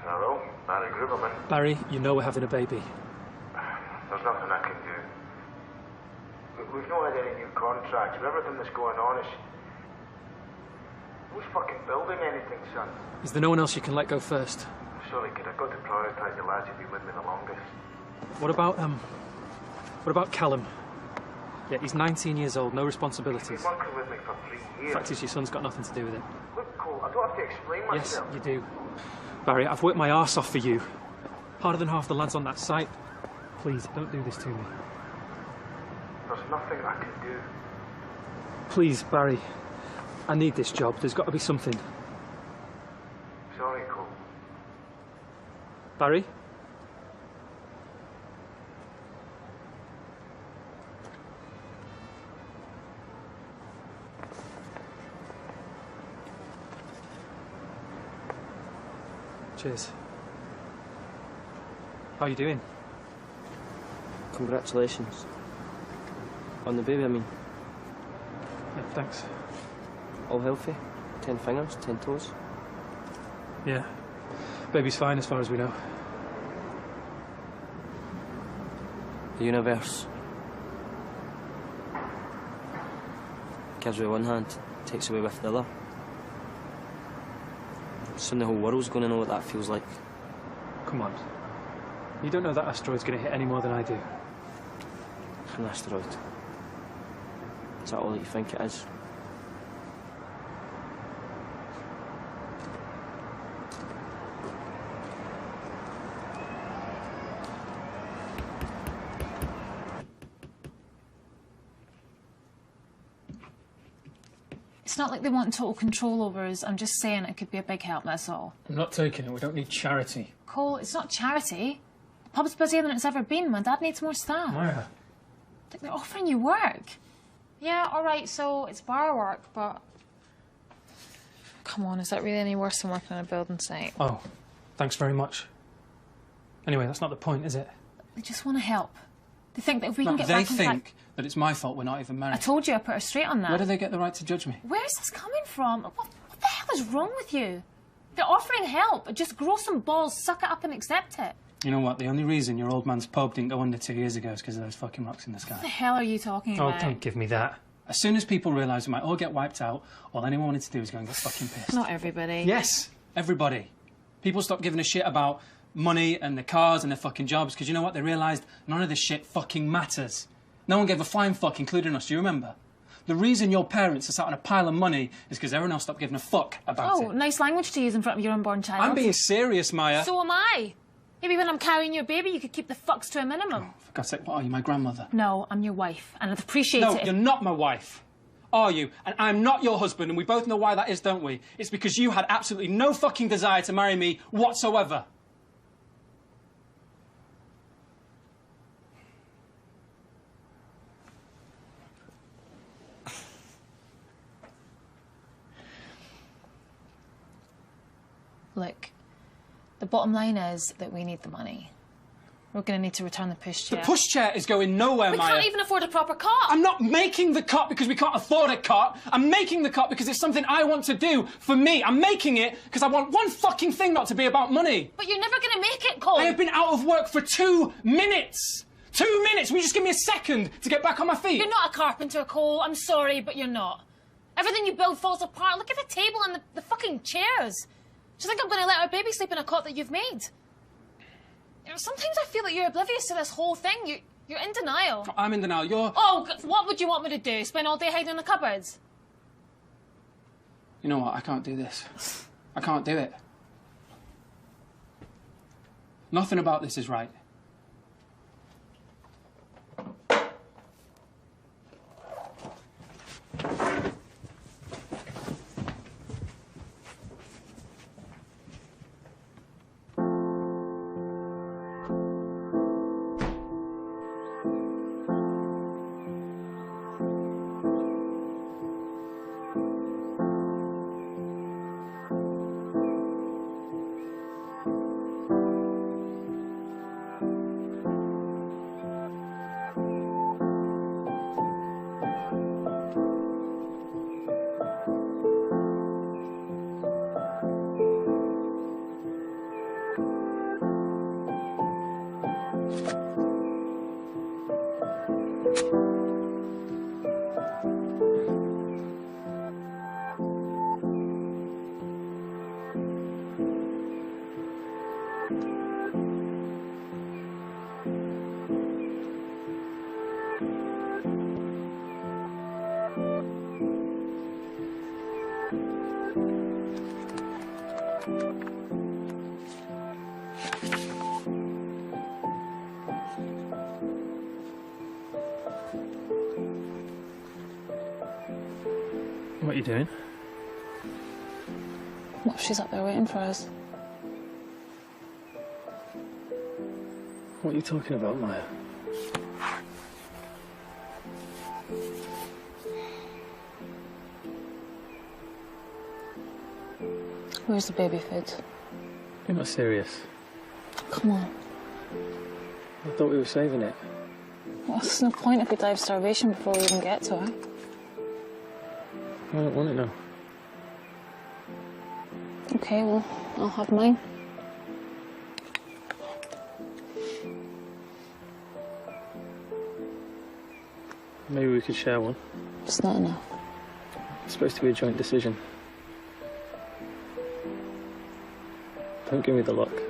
Hello, Barry Gruberman. Barry, you know we're having a baby. There's nothing I can do. We've not had any new contracts. With everything that's going on, who's fucking building anything, son? Is there no one else you can let go first? Surely, kid, I've got to prioritise the lads who've been with me the longest. What about Callum? Yeah, he's 19 years old, no responsibilities. He's been working with me for 3 years. The fact is, your son's got nothing to do with it. Look, Cole, I don't have to explain Yes, myself. you do. Barry, I've worked my arse off for you. Harder than half the lads on that site. Please, don't do this to me. There's nothing I can do. Please, Barry. I need this job. There's got to be something. Sorry, Cole. Barry? Cheers. How are you doing? Congratulations. On the baby, I mean. Yeah, thanks. All healthy? 10 fingers, 10 toes? Yeah. Baby's fine as far as we know. The universe gives with one hand, takes away with the other. Soon the whole world's going to know what that feels like. Come on. You don't know that asteroid's going to hit any more than I do. An asteroid. Is that all that you think it is? It's not like they want total control over us. I'm just saying it could be a big help, that's all. I'm not taking it. We don't need charity. Cole, it's not charity. The pub's busier than it's ever been. My dad needs more staff. Maya. Like, they're offering you work. Yeah, all right, so it's bar work, but... Come on, is that really any worse than working on a building site? Oh, thanks very much. Anyway, that's not the point, is it? They just want to help. They think that if we can get they back on track... think that it's my fault we're not even married. I told you, I put her straight on that. Where do they get the right to judge me? Where's this coming from? What the hell is wrong with you? They're offering help. Just grow some balls, suck it up and accept it. You know what? The only reason your old man's pub didn't go under 2 years ago is because of those fucking rocks in the sky. What the hell are you talking about? Oh, don't give me that. As soon as people realised we might all get wiped out, all anyone wanted to do was go and get fucking pissed. Not everybody. Yes, everybody. People stopped giving a shit about money and their cars and their fucking jobs because you know what? They realised none of this shit fucking matters. No one gave a flying fuck, including us. Do you remember? The reason your parents are sat on a pile of money is because everyone else stopped giving a fuck about it. Oh, nice language to use in front of your unborn child. I'm being serious, Maya. So am I. Maybe when I'm carrying your baby, you could keep the fucks to a minimum. Oh, for God's sake, what are you, my grandmother? No, I'm your wife, and I'd appreciate it. No, you're not my wife. Are you? And I'm not your husband, and we both know why that is, don't we? It's because you had absolutely no fucking desire to marry me whatsoever. Look, the bottom line is that we need the money. We're going to need to return the pushchair. The pushchair is going nowhere, Maya. We can't even afford a proper cot. I'm not making the cot because we can't afford a cot. I'm making the cot because it's something I want to do for me. I'm making it because I want one fucking thing not to be about money. But you're never going to make it, Cole. I have been out of work for 2 minutes. 2 minutes. Will you just give me a second to get back on my feet? You're not a carpenter, Cole. I'm sorry, but you're not. Everything you build falls apart. Look at the table and the fucking chairs. Do you think I'm going to let our baby sleep in a cot that you've made? You know, sometimes I feel that you're oblivious to this whole thing. You're in denial. No, I'm in denial. You're... Oh, what would you want me to do? Spend all day hiding in the cupboards? You know what? I can't do this. I can't do it. Nothing about this is right. What are you doing? What if she's up there waiting for us? What are you talking about, Maya? Where's the baby food? You're not serious. Come on. I thought we were saving it. Well, there's no point if we die of starvation before we even get to her. I don't want it now. Okay, well, I'll have mine. Maybe we could share one. It's not enough. It's supposed to be a joint decision. Don't give me the look.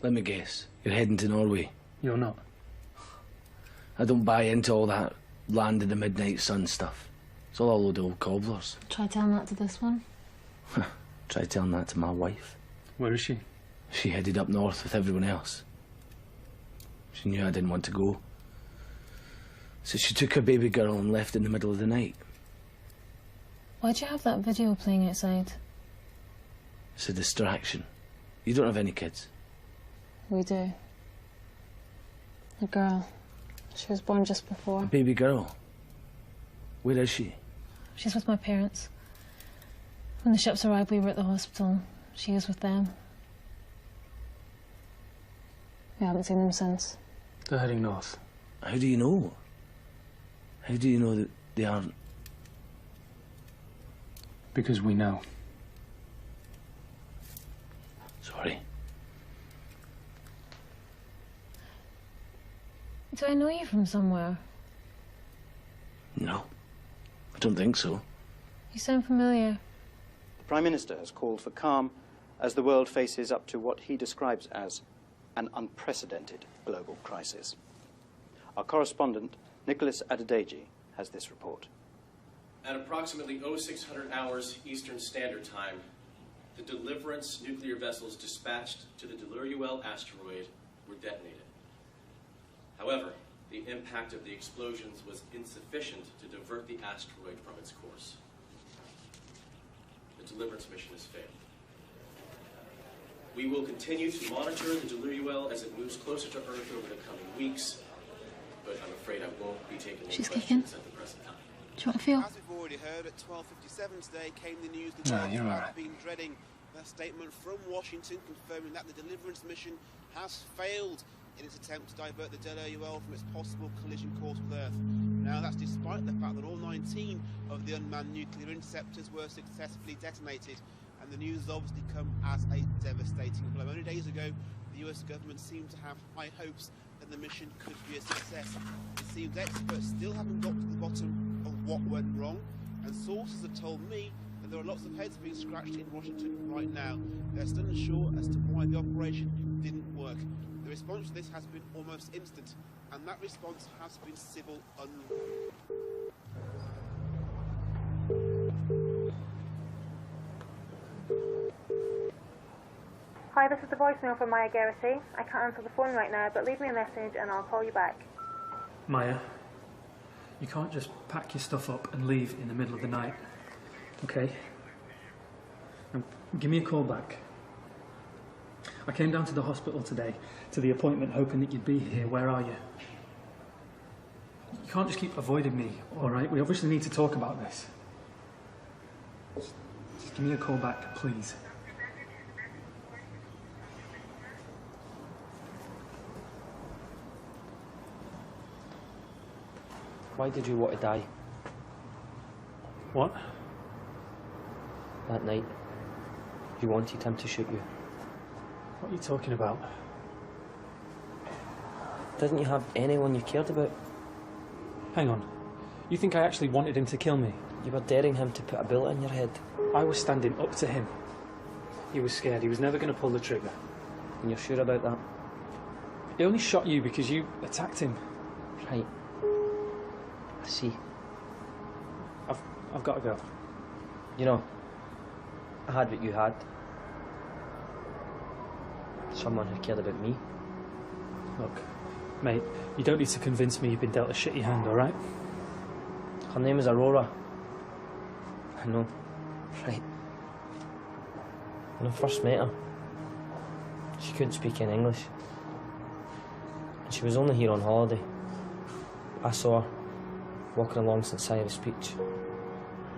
Let me guess. You're heading to Norway. You're not. I don't buy into all that land of the midnight sun stuff. It's all a load of old cobblers. Try telling that to this one. Try telling that to my wife. Where is she? She headed up north with everyone else. She knew I didn't want to go. So she took her baby girl and left in the middle of the night. Why'd you have that video playing outside? It's a distraction. You don't have any kids? We do. A girl. She was born just before. A baby girl? Where is she? She's with my parents. When the ships arrived, we were at the hospital. She was with them. We haven't seen them since. They're heading north. How do you know? How do you know that they aren't? Because we know. Sorry. Do I know you from somewhere? No. I don't think so. You sound familiar. The Prime Minister has called for calm as the world faces up to what he describes as an unprecedented global crisis. Our correspondent, Nicholas Adedeji, has this report. At approximately 0600 hours Eastern Standard Time, the Deliverance nuclear vessels dispatched to the Deluruel asteroid were detonated. However, the impact of the explosions was insufficient to divert the asteroid from its course. The Deliverance mission has failed. We will continue to monitor the Deluruel as it moves closer to Earth over the coming weeks, but I'm afraid I won't be taking any questions at the present time. Do you want to feel? As we've already heard, at 12:57 today came the news the world has been dreading. A statement from Washington confirming that the Deliverance mission has failed in its attempt to divert the Deluruel from its possible collision course with Earth. Now, that's despite the fact that all 19 of the unmanned nuclear interceptors were successfully detonated, and the news has obviously come as a devastating blow. Only days ago, the US government seemed to have high hopes that the mission could be a success. It seems experts still haven't got to the bottom of what went wrong, and sources have told me that there are lots of heads being scratched in Washington right now. They're still unsure as to why the operation didn't work. The response to this has been almost instant, and that response has been civil unrest. Hi, this is the voicemail from Maya Garrity. I can't answer the phone right now, but leave me a message and I'll call you back. Maya, you can't just pack your stuff up and leave in the middle of the night, okay? Now, give me a call back. I came down to the hospital today, to the appointment, hoping that you'd be here. Where are you? You can't just keep avoiding me, all right? We obviously need to talk about this. Just give me a call back, please. Why did you want to die? What? That night, you wanted him to shoot you. What are you talking about? Didn't you have anyone you cared about? Hang on. You think I actually wanted him to kill me? You were daring him to put a bullet in your head. I was standing up to him. He was scared. He was never going to pull the trigger. And you're sure about that? He only shot you because you attacked him. Right. I see. I've got to go. You know, I had what you had. Someone who cared about me. Look, mate, you don't need to convince me you've been dealt a shitty hand, all right? Her name is Aurora. I know. Right. When I first met her, she couldn't speak any English. And she was only here on holiday. I saw her walking along St Cyrus Beach.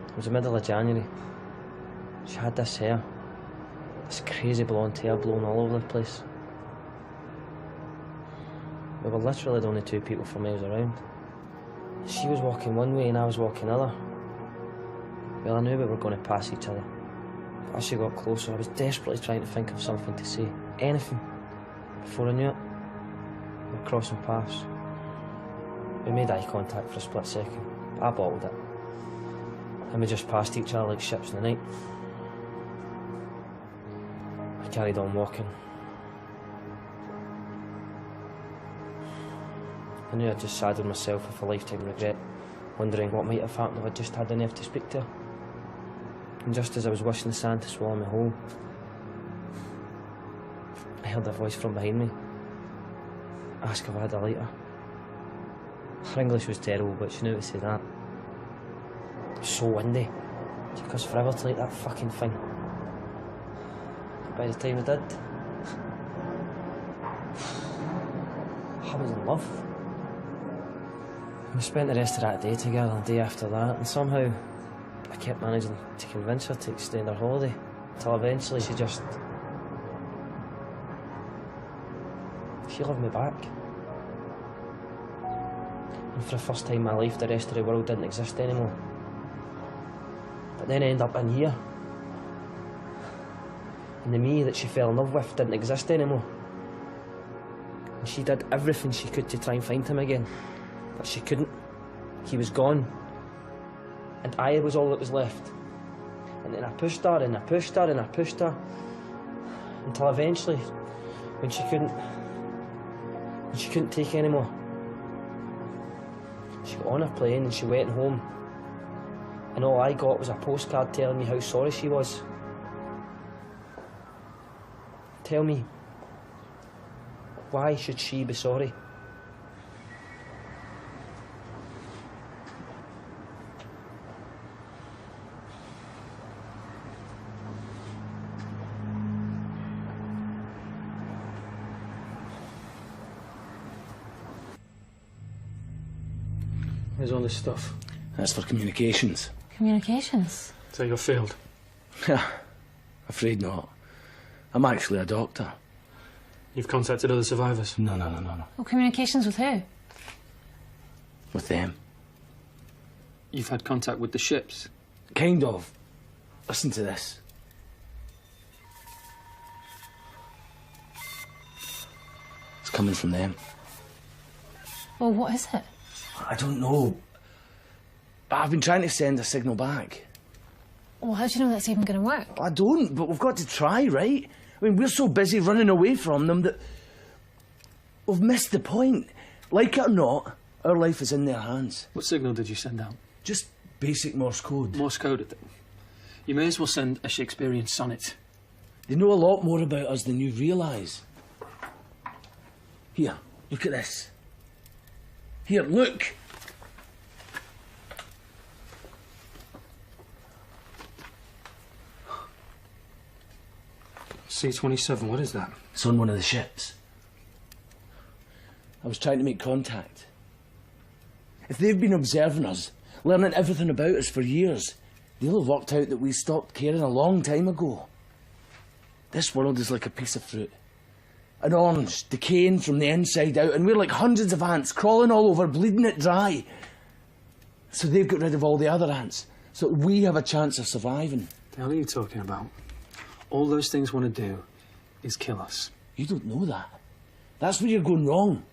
It was the middle of January. She had this hair. This crazy blonde hair blowing all over the place. We were literally the only two people for miles around. She was walking one way and I was walking the other. Well, I knew we were going to pass each other. But as she got closer, I was desperately trying to think of something to say. Anything. Before I knew it, we were crossing paths. We made eye contact for a split second. I bottled it. And we just passed each other like ships in the night. I carried on walking. I knew I'd just saddled myself with a lifetime regret, wondering what might have happened if I'd just had the nerve to speak to her. And just as I was wishing the sand to swallow me whole, I heard a voice from behind me ask if I had a lighter. Her English was terrible, but she knew to say that. It was so windy. It took us forever to light that fucking thing. But by the time we did, I was in love. We spent the rest of that day together, the day after that, and somehow I kept managing to convince her to extend her holiday, until eventually she loved me back. And for the first time in my life, the rest of the world didn't exist anymore. But then I ended up in here. And the me that she fell in love with didn't exist anymore. And she did everything she could to try and find him again. But she couldn't. He was gone. And I was all that was left. And then I pushed her, and I pushed her, and I pushed her. Until eventually, when she couldn't take anymore, she got on a plane and she went home. And all I got was a postcard telling me how sorry she was. Tell me, why should she be sorry? Where's all this stuff? That's for communications. Communications? So you're failed? Afraid not. I'm actually a doctor. You've contacted other survivors? No. Well, communications with who? With them. You've had contact with the ships? Kind of. Listen to this. It's coming from them. Well, what is it? I don't know. But I've been trying to send a signal back. Well, how do you know that's even going to work? I don't, but we've got to try, right? I mean, we're so busy running away from them that we've missed the point. Like it or not, our life is in their hands. What signal did you send out? Just basic Morse code. Morse code? You may as well send a Shakespearean sonnet. They know a lot more about us than you realise. Here, look at this. Here, look. C-27, what is that? It's on one of the ships. I was trying to make contact. If they've been observing us, learning everything about us for years, they'll have worked out that we stopped caring a long time ago. This world is like a piece of fruit. An orange, decaying from the inside out, and we're like hundreds of ants crawling all over, bleeding it dry. So they've got rid of all the other ants, so that we have a chance of surviving. The hell are you talking about? All those things want to do is kill us. You don't know that. That's where you're going wrong.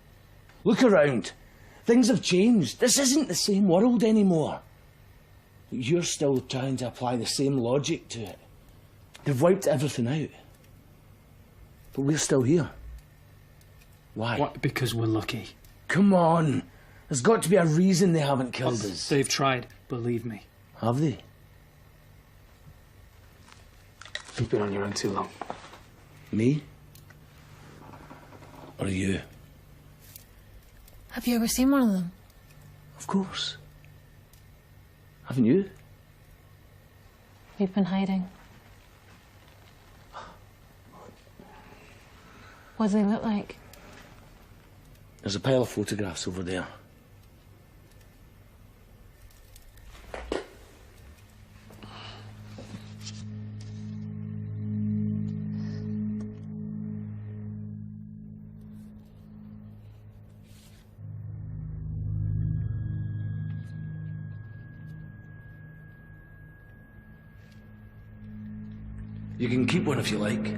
Look around. Things have changed. This isn't the same world anymore. You're still trying to apply the same logic to it. They've wiped everything out. But we're still here. Why? What? Because we're lucky. Come on. There's got to be a reason they haven't killed us. They've tried, believe me. Have they? You've been on your own too long. Me? Or you? Have you ever seen one of them? Of course. Haven't you? We've been hiding. What do they look like? There's a pile of photographs over there. You can keep one if you like.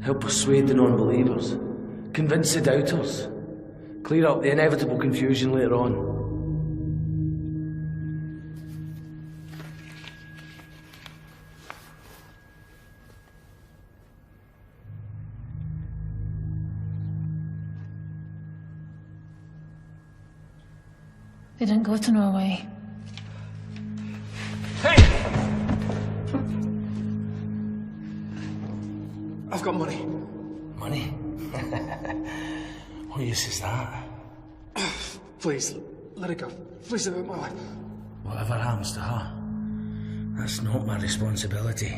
Help persuade the non-believers. Convince the doubters. Clear up the inevitable confusion later on. They didn't go to Norway. Hey! I've got money. Money? What use is that? Please, let it go. Please, about my wife. Whatever happens to her, that's not my responsibility.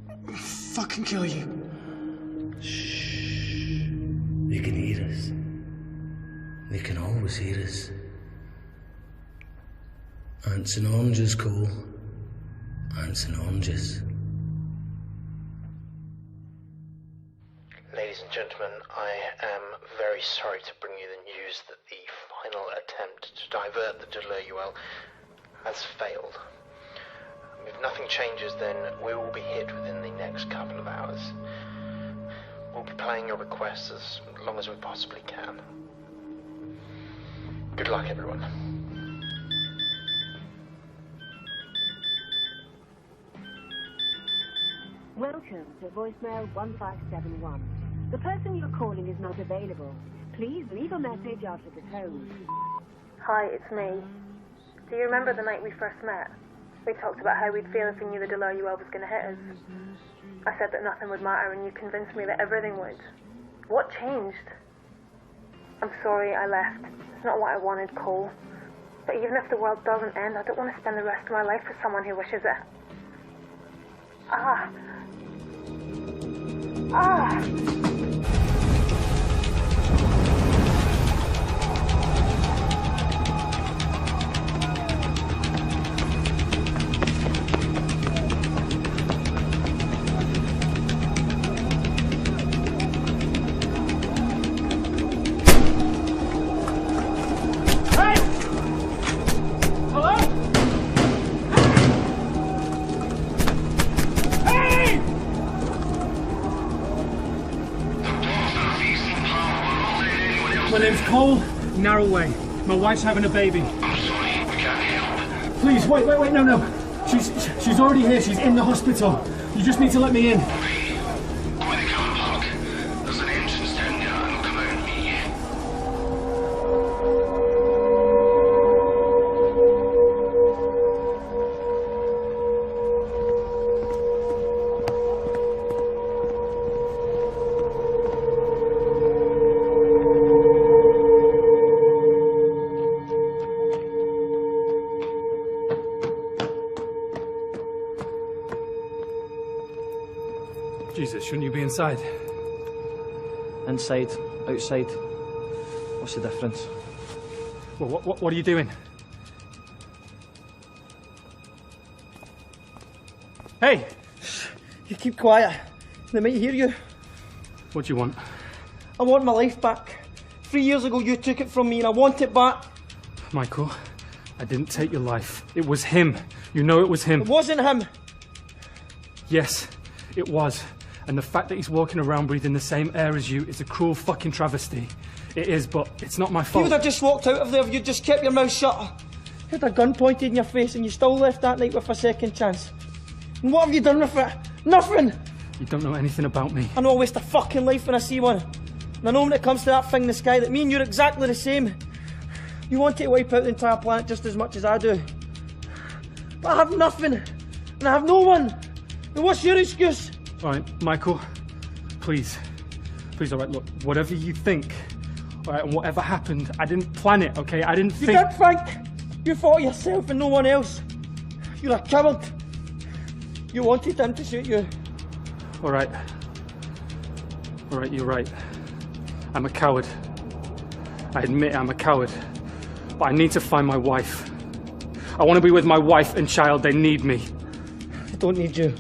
I'll fucking kill you. Shh. They can hear us. They can always hear us. Ants and oranges, Cole. Ants and oranges. Ladies and gentlemen, I am very sorry to bring you the news that the final attempt to divert the de l'Oeil has failed. If nothing changes, then we will be hit within the next couple of hours. We'll be playing your requests as long as we possibly can. Good luck, everyone. Welcome to voicemail 1571. The person you're calling is not available. Please leave a message after the tone. Hi, it's me. Do you remember the night we first met? We talked about how we'd feel if we knew the de l'Oeil was going to hit us. I said that nothing would matter and you convinced me that everything would. What changed? I'm sorry I left. It's not what I wanted, Cole. But even if the world doesn't end, I don't want to spend the rest of my life with someone who wishes it. Ah! My name's Cole Narrowway. My wife's having a baby. I'm sorry, we can't help. Please, wait, no. She's already here. She's in the hospital. You just need to let me in. Go in the car park. There's an entrance down there and I'll come out and meet you. Jesus, shouldn't you be inside? Inside, outside. What's the difference? Well, what are you doing? Hey! You keep quiet. They might hear you. What do you want? I want my life back. 3 years ago you took it from me and I want it back. Michael, I didn't take your life. It was him. You know it was him. It wasn't him. Yes, it was. And the fact that he's walking around breathing the same air as you is a cruel fucking travesty. It is, but it's not my fault. You would have just walked out of there if you'd just kept your mouth shut. You had a gun pointed in your face and you still left that night with a second chance. And what have you done with it? Nothing! You don't know anything about me. I know I waste a fucking life when I see one. And I know when it comes to that thing in the sky that me and you're exactly the same. You want it to wipe out the entire planet just as much as I do. But I have nothing. And I have no one. And what's your excuse? Alright, Michael, please, alright, look, whatever you think, alright, and whatever happened, I didn't plan it, okay? I didn't think... You did think! You thought yourself and no one else. You're a coward. You wanted him to shoot you. Alright, you're right. I'm a coward. I admit I'm a coward. But I need to find my wife. I want to be with my wife and child, they need me. They don't need you.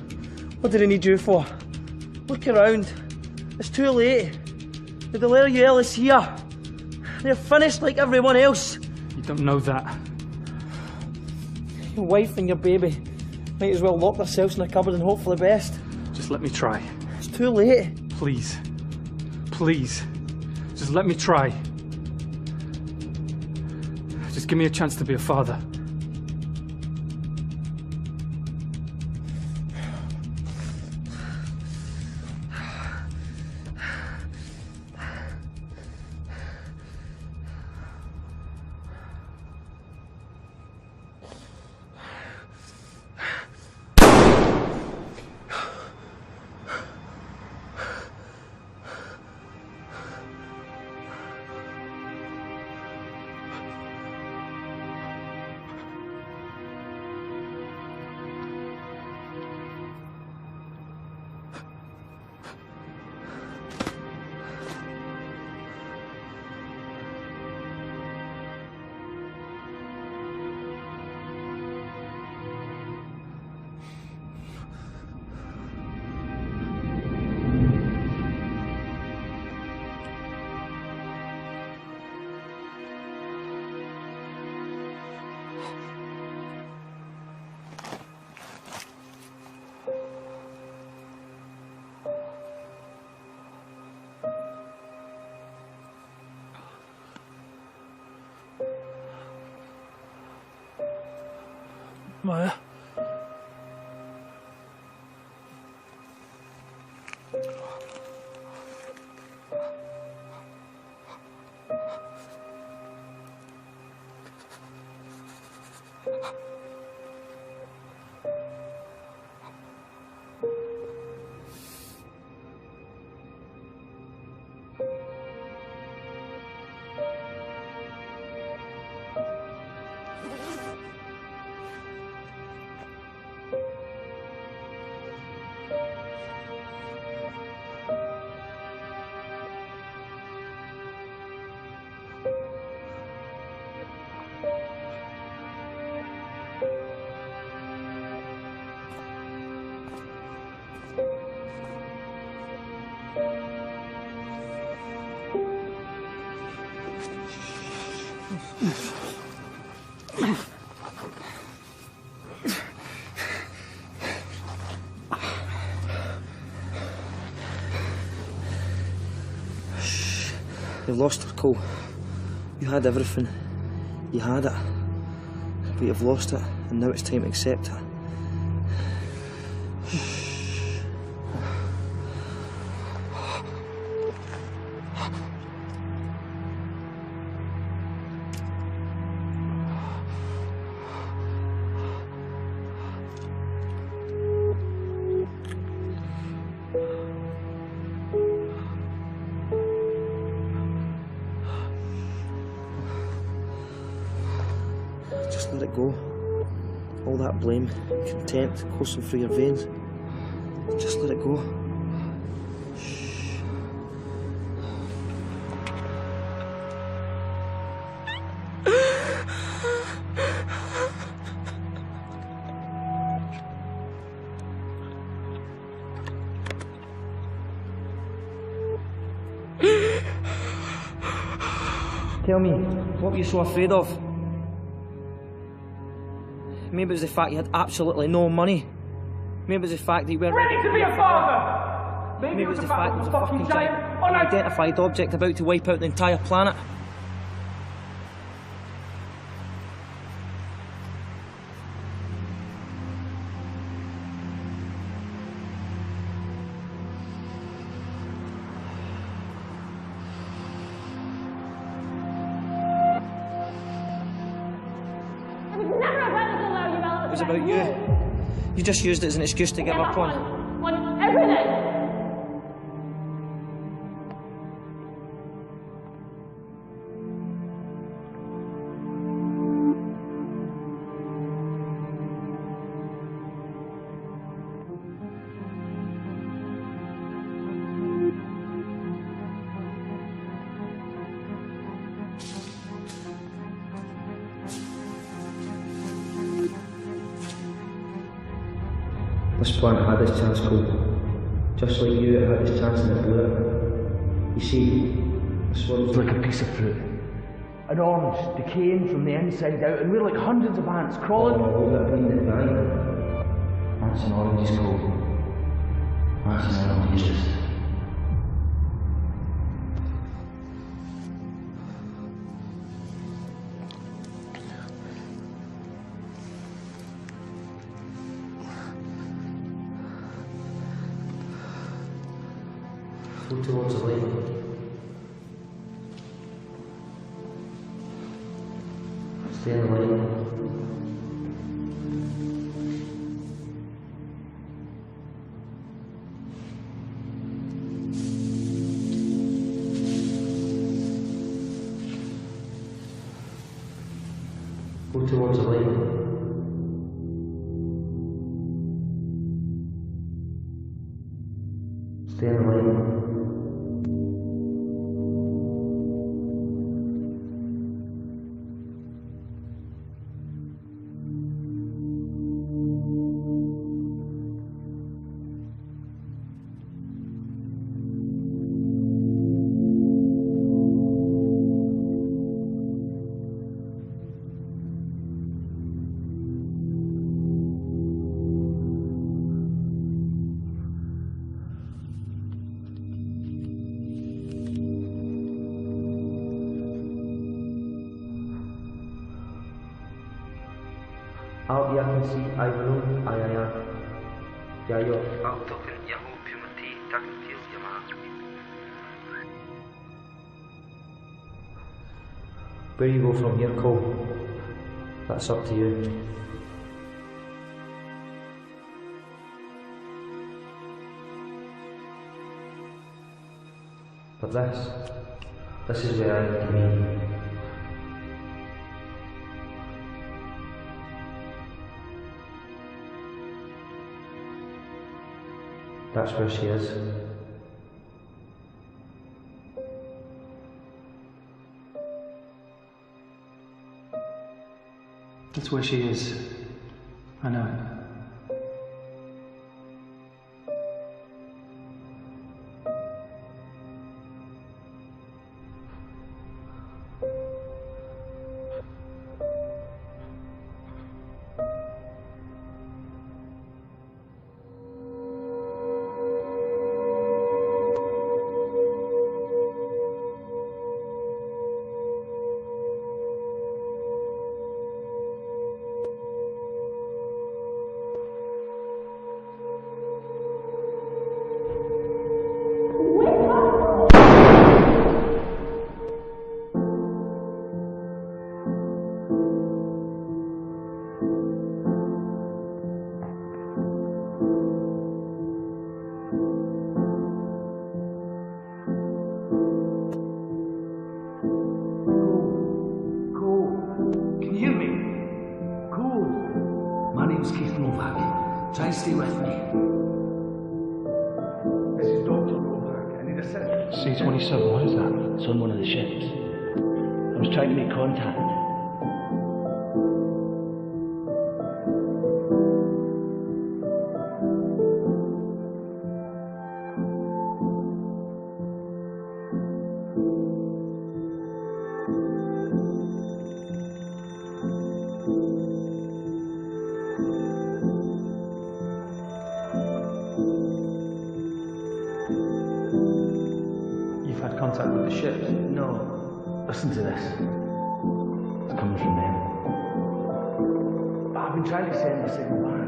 What do they need you for? Look around. It's too late. The de l'Oeil is here. They're finished like everyone else. You don't know that. Your wife and your baby might as well lock themselves in a cupboard and hope for the best. Just let me try. It's too late. Please. Just let me try. Just give me a chance to be a father. Maya. You've lost her, Cole. You had everything. You had it. But you've lost it, and now it's time to accept it. Just let it go. All that blame and contempt coursing through your veins. Just let it go. Tell me, what were you so afraid of? Maybe it was the fact you had absolutely no money. Maybe it was the fact that you weren't ready to be a father! Maybe it was the fact there was a fucking giant unidentified object about to wipe out the entire planet. It was about you. You just used it as an excuse to give up on. On everything! This planet had its chance, Cole. Just like you, it had its chance and it blew it. You see, this world's like a piece of fruit. An orange, decaying from the inside out, and we're like hundreds of ants crawling. Oh, that green and bright. Ants and oranges, Cole. Ants and oranges. Go towards the light. Stay in the light. Go towards the light. Stay in the light. Allt jag kan se är nu är jag. Jag gör allt och jag hoppas att det tack till jag. Where you go from here, Cole? That's up to you. But this is where I need to be. That's where she is. That's where she is. I know it. Try and stay with me. This is Dr. Novak. I need assistance. C-27, what is that? It's on one of the ships. I was trying to make contact. Contact with the ship? No. Listen to this. It's coming from them. But I've been trying to send a signal back.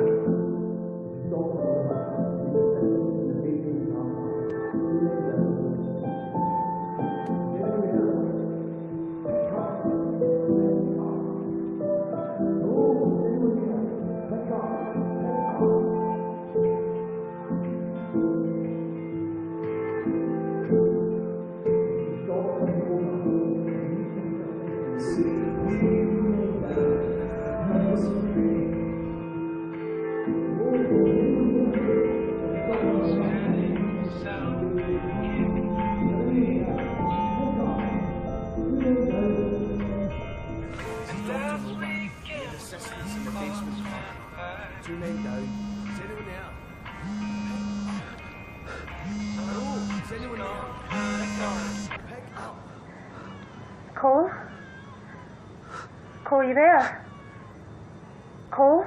Two men down. Is anyone there? Hello? Is anyone there? Pick up. Cole? Cole, you there? Cole?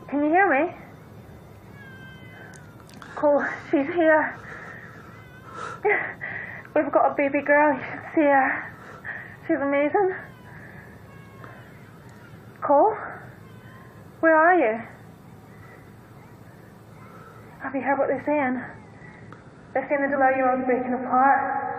Can you hear me? Cole, she's here. We've got a baby girl, you should see her. She's amazing. Cole? Where are you? Have you heard what they're saying? They're saying the Delaware is breaking apart.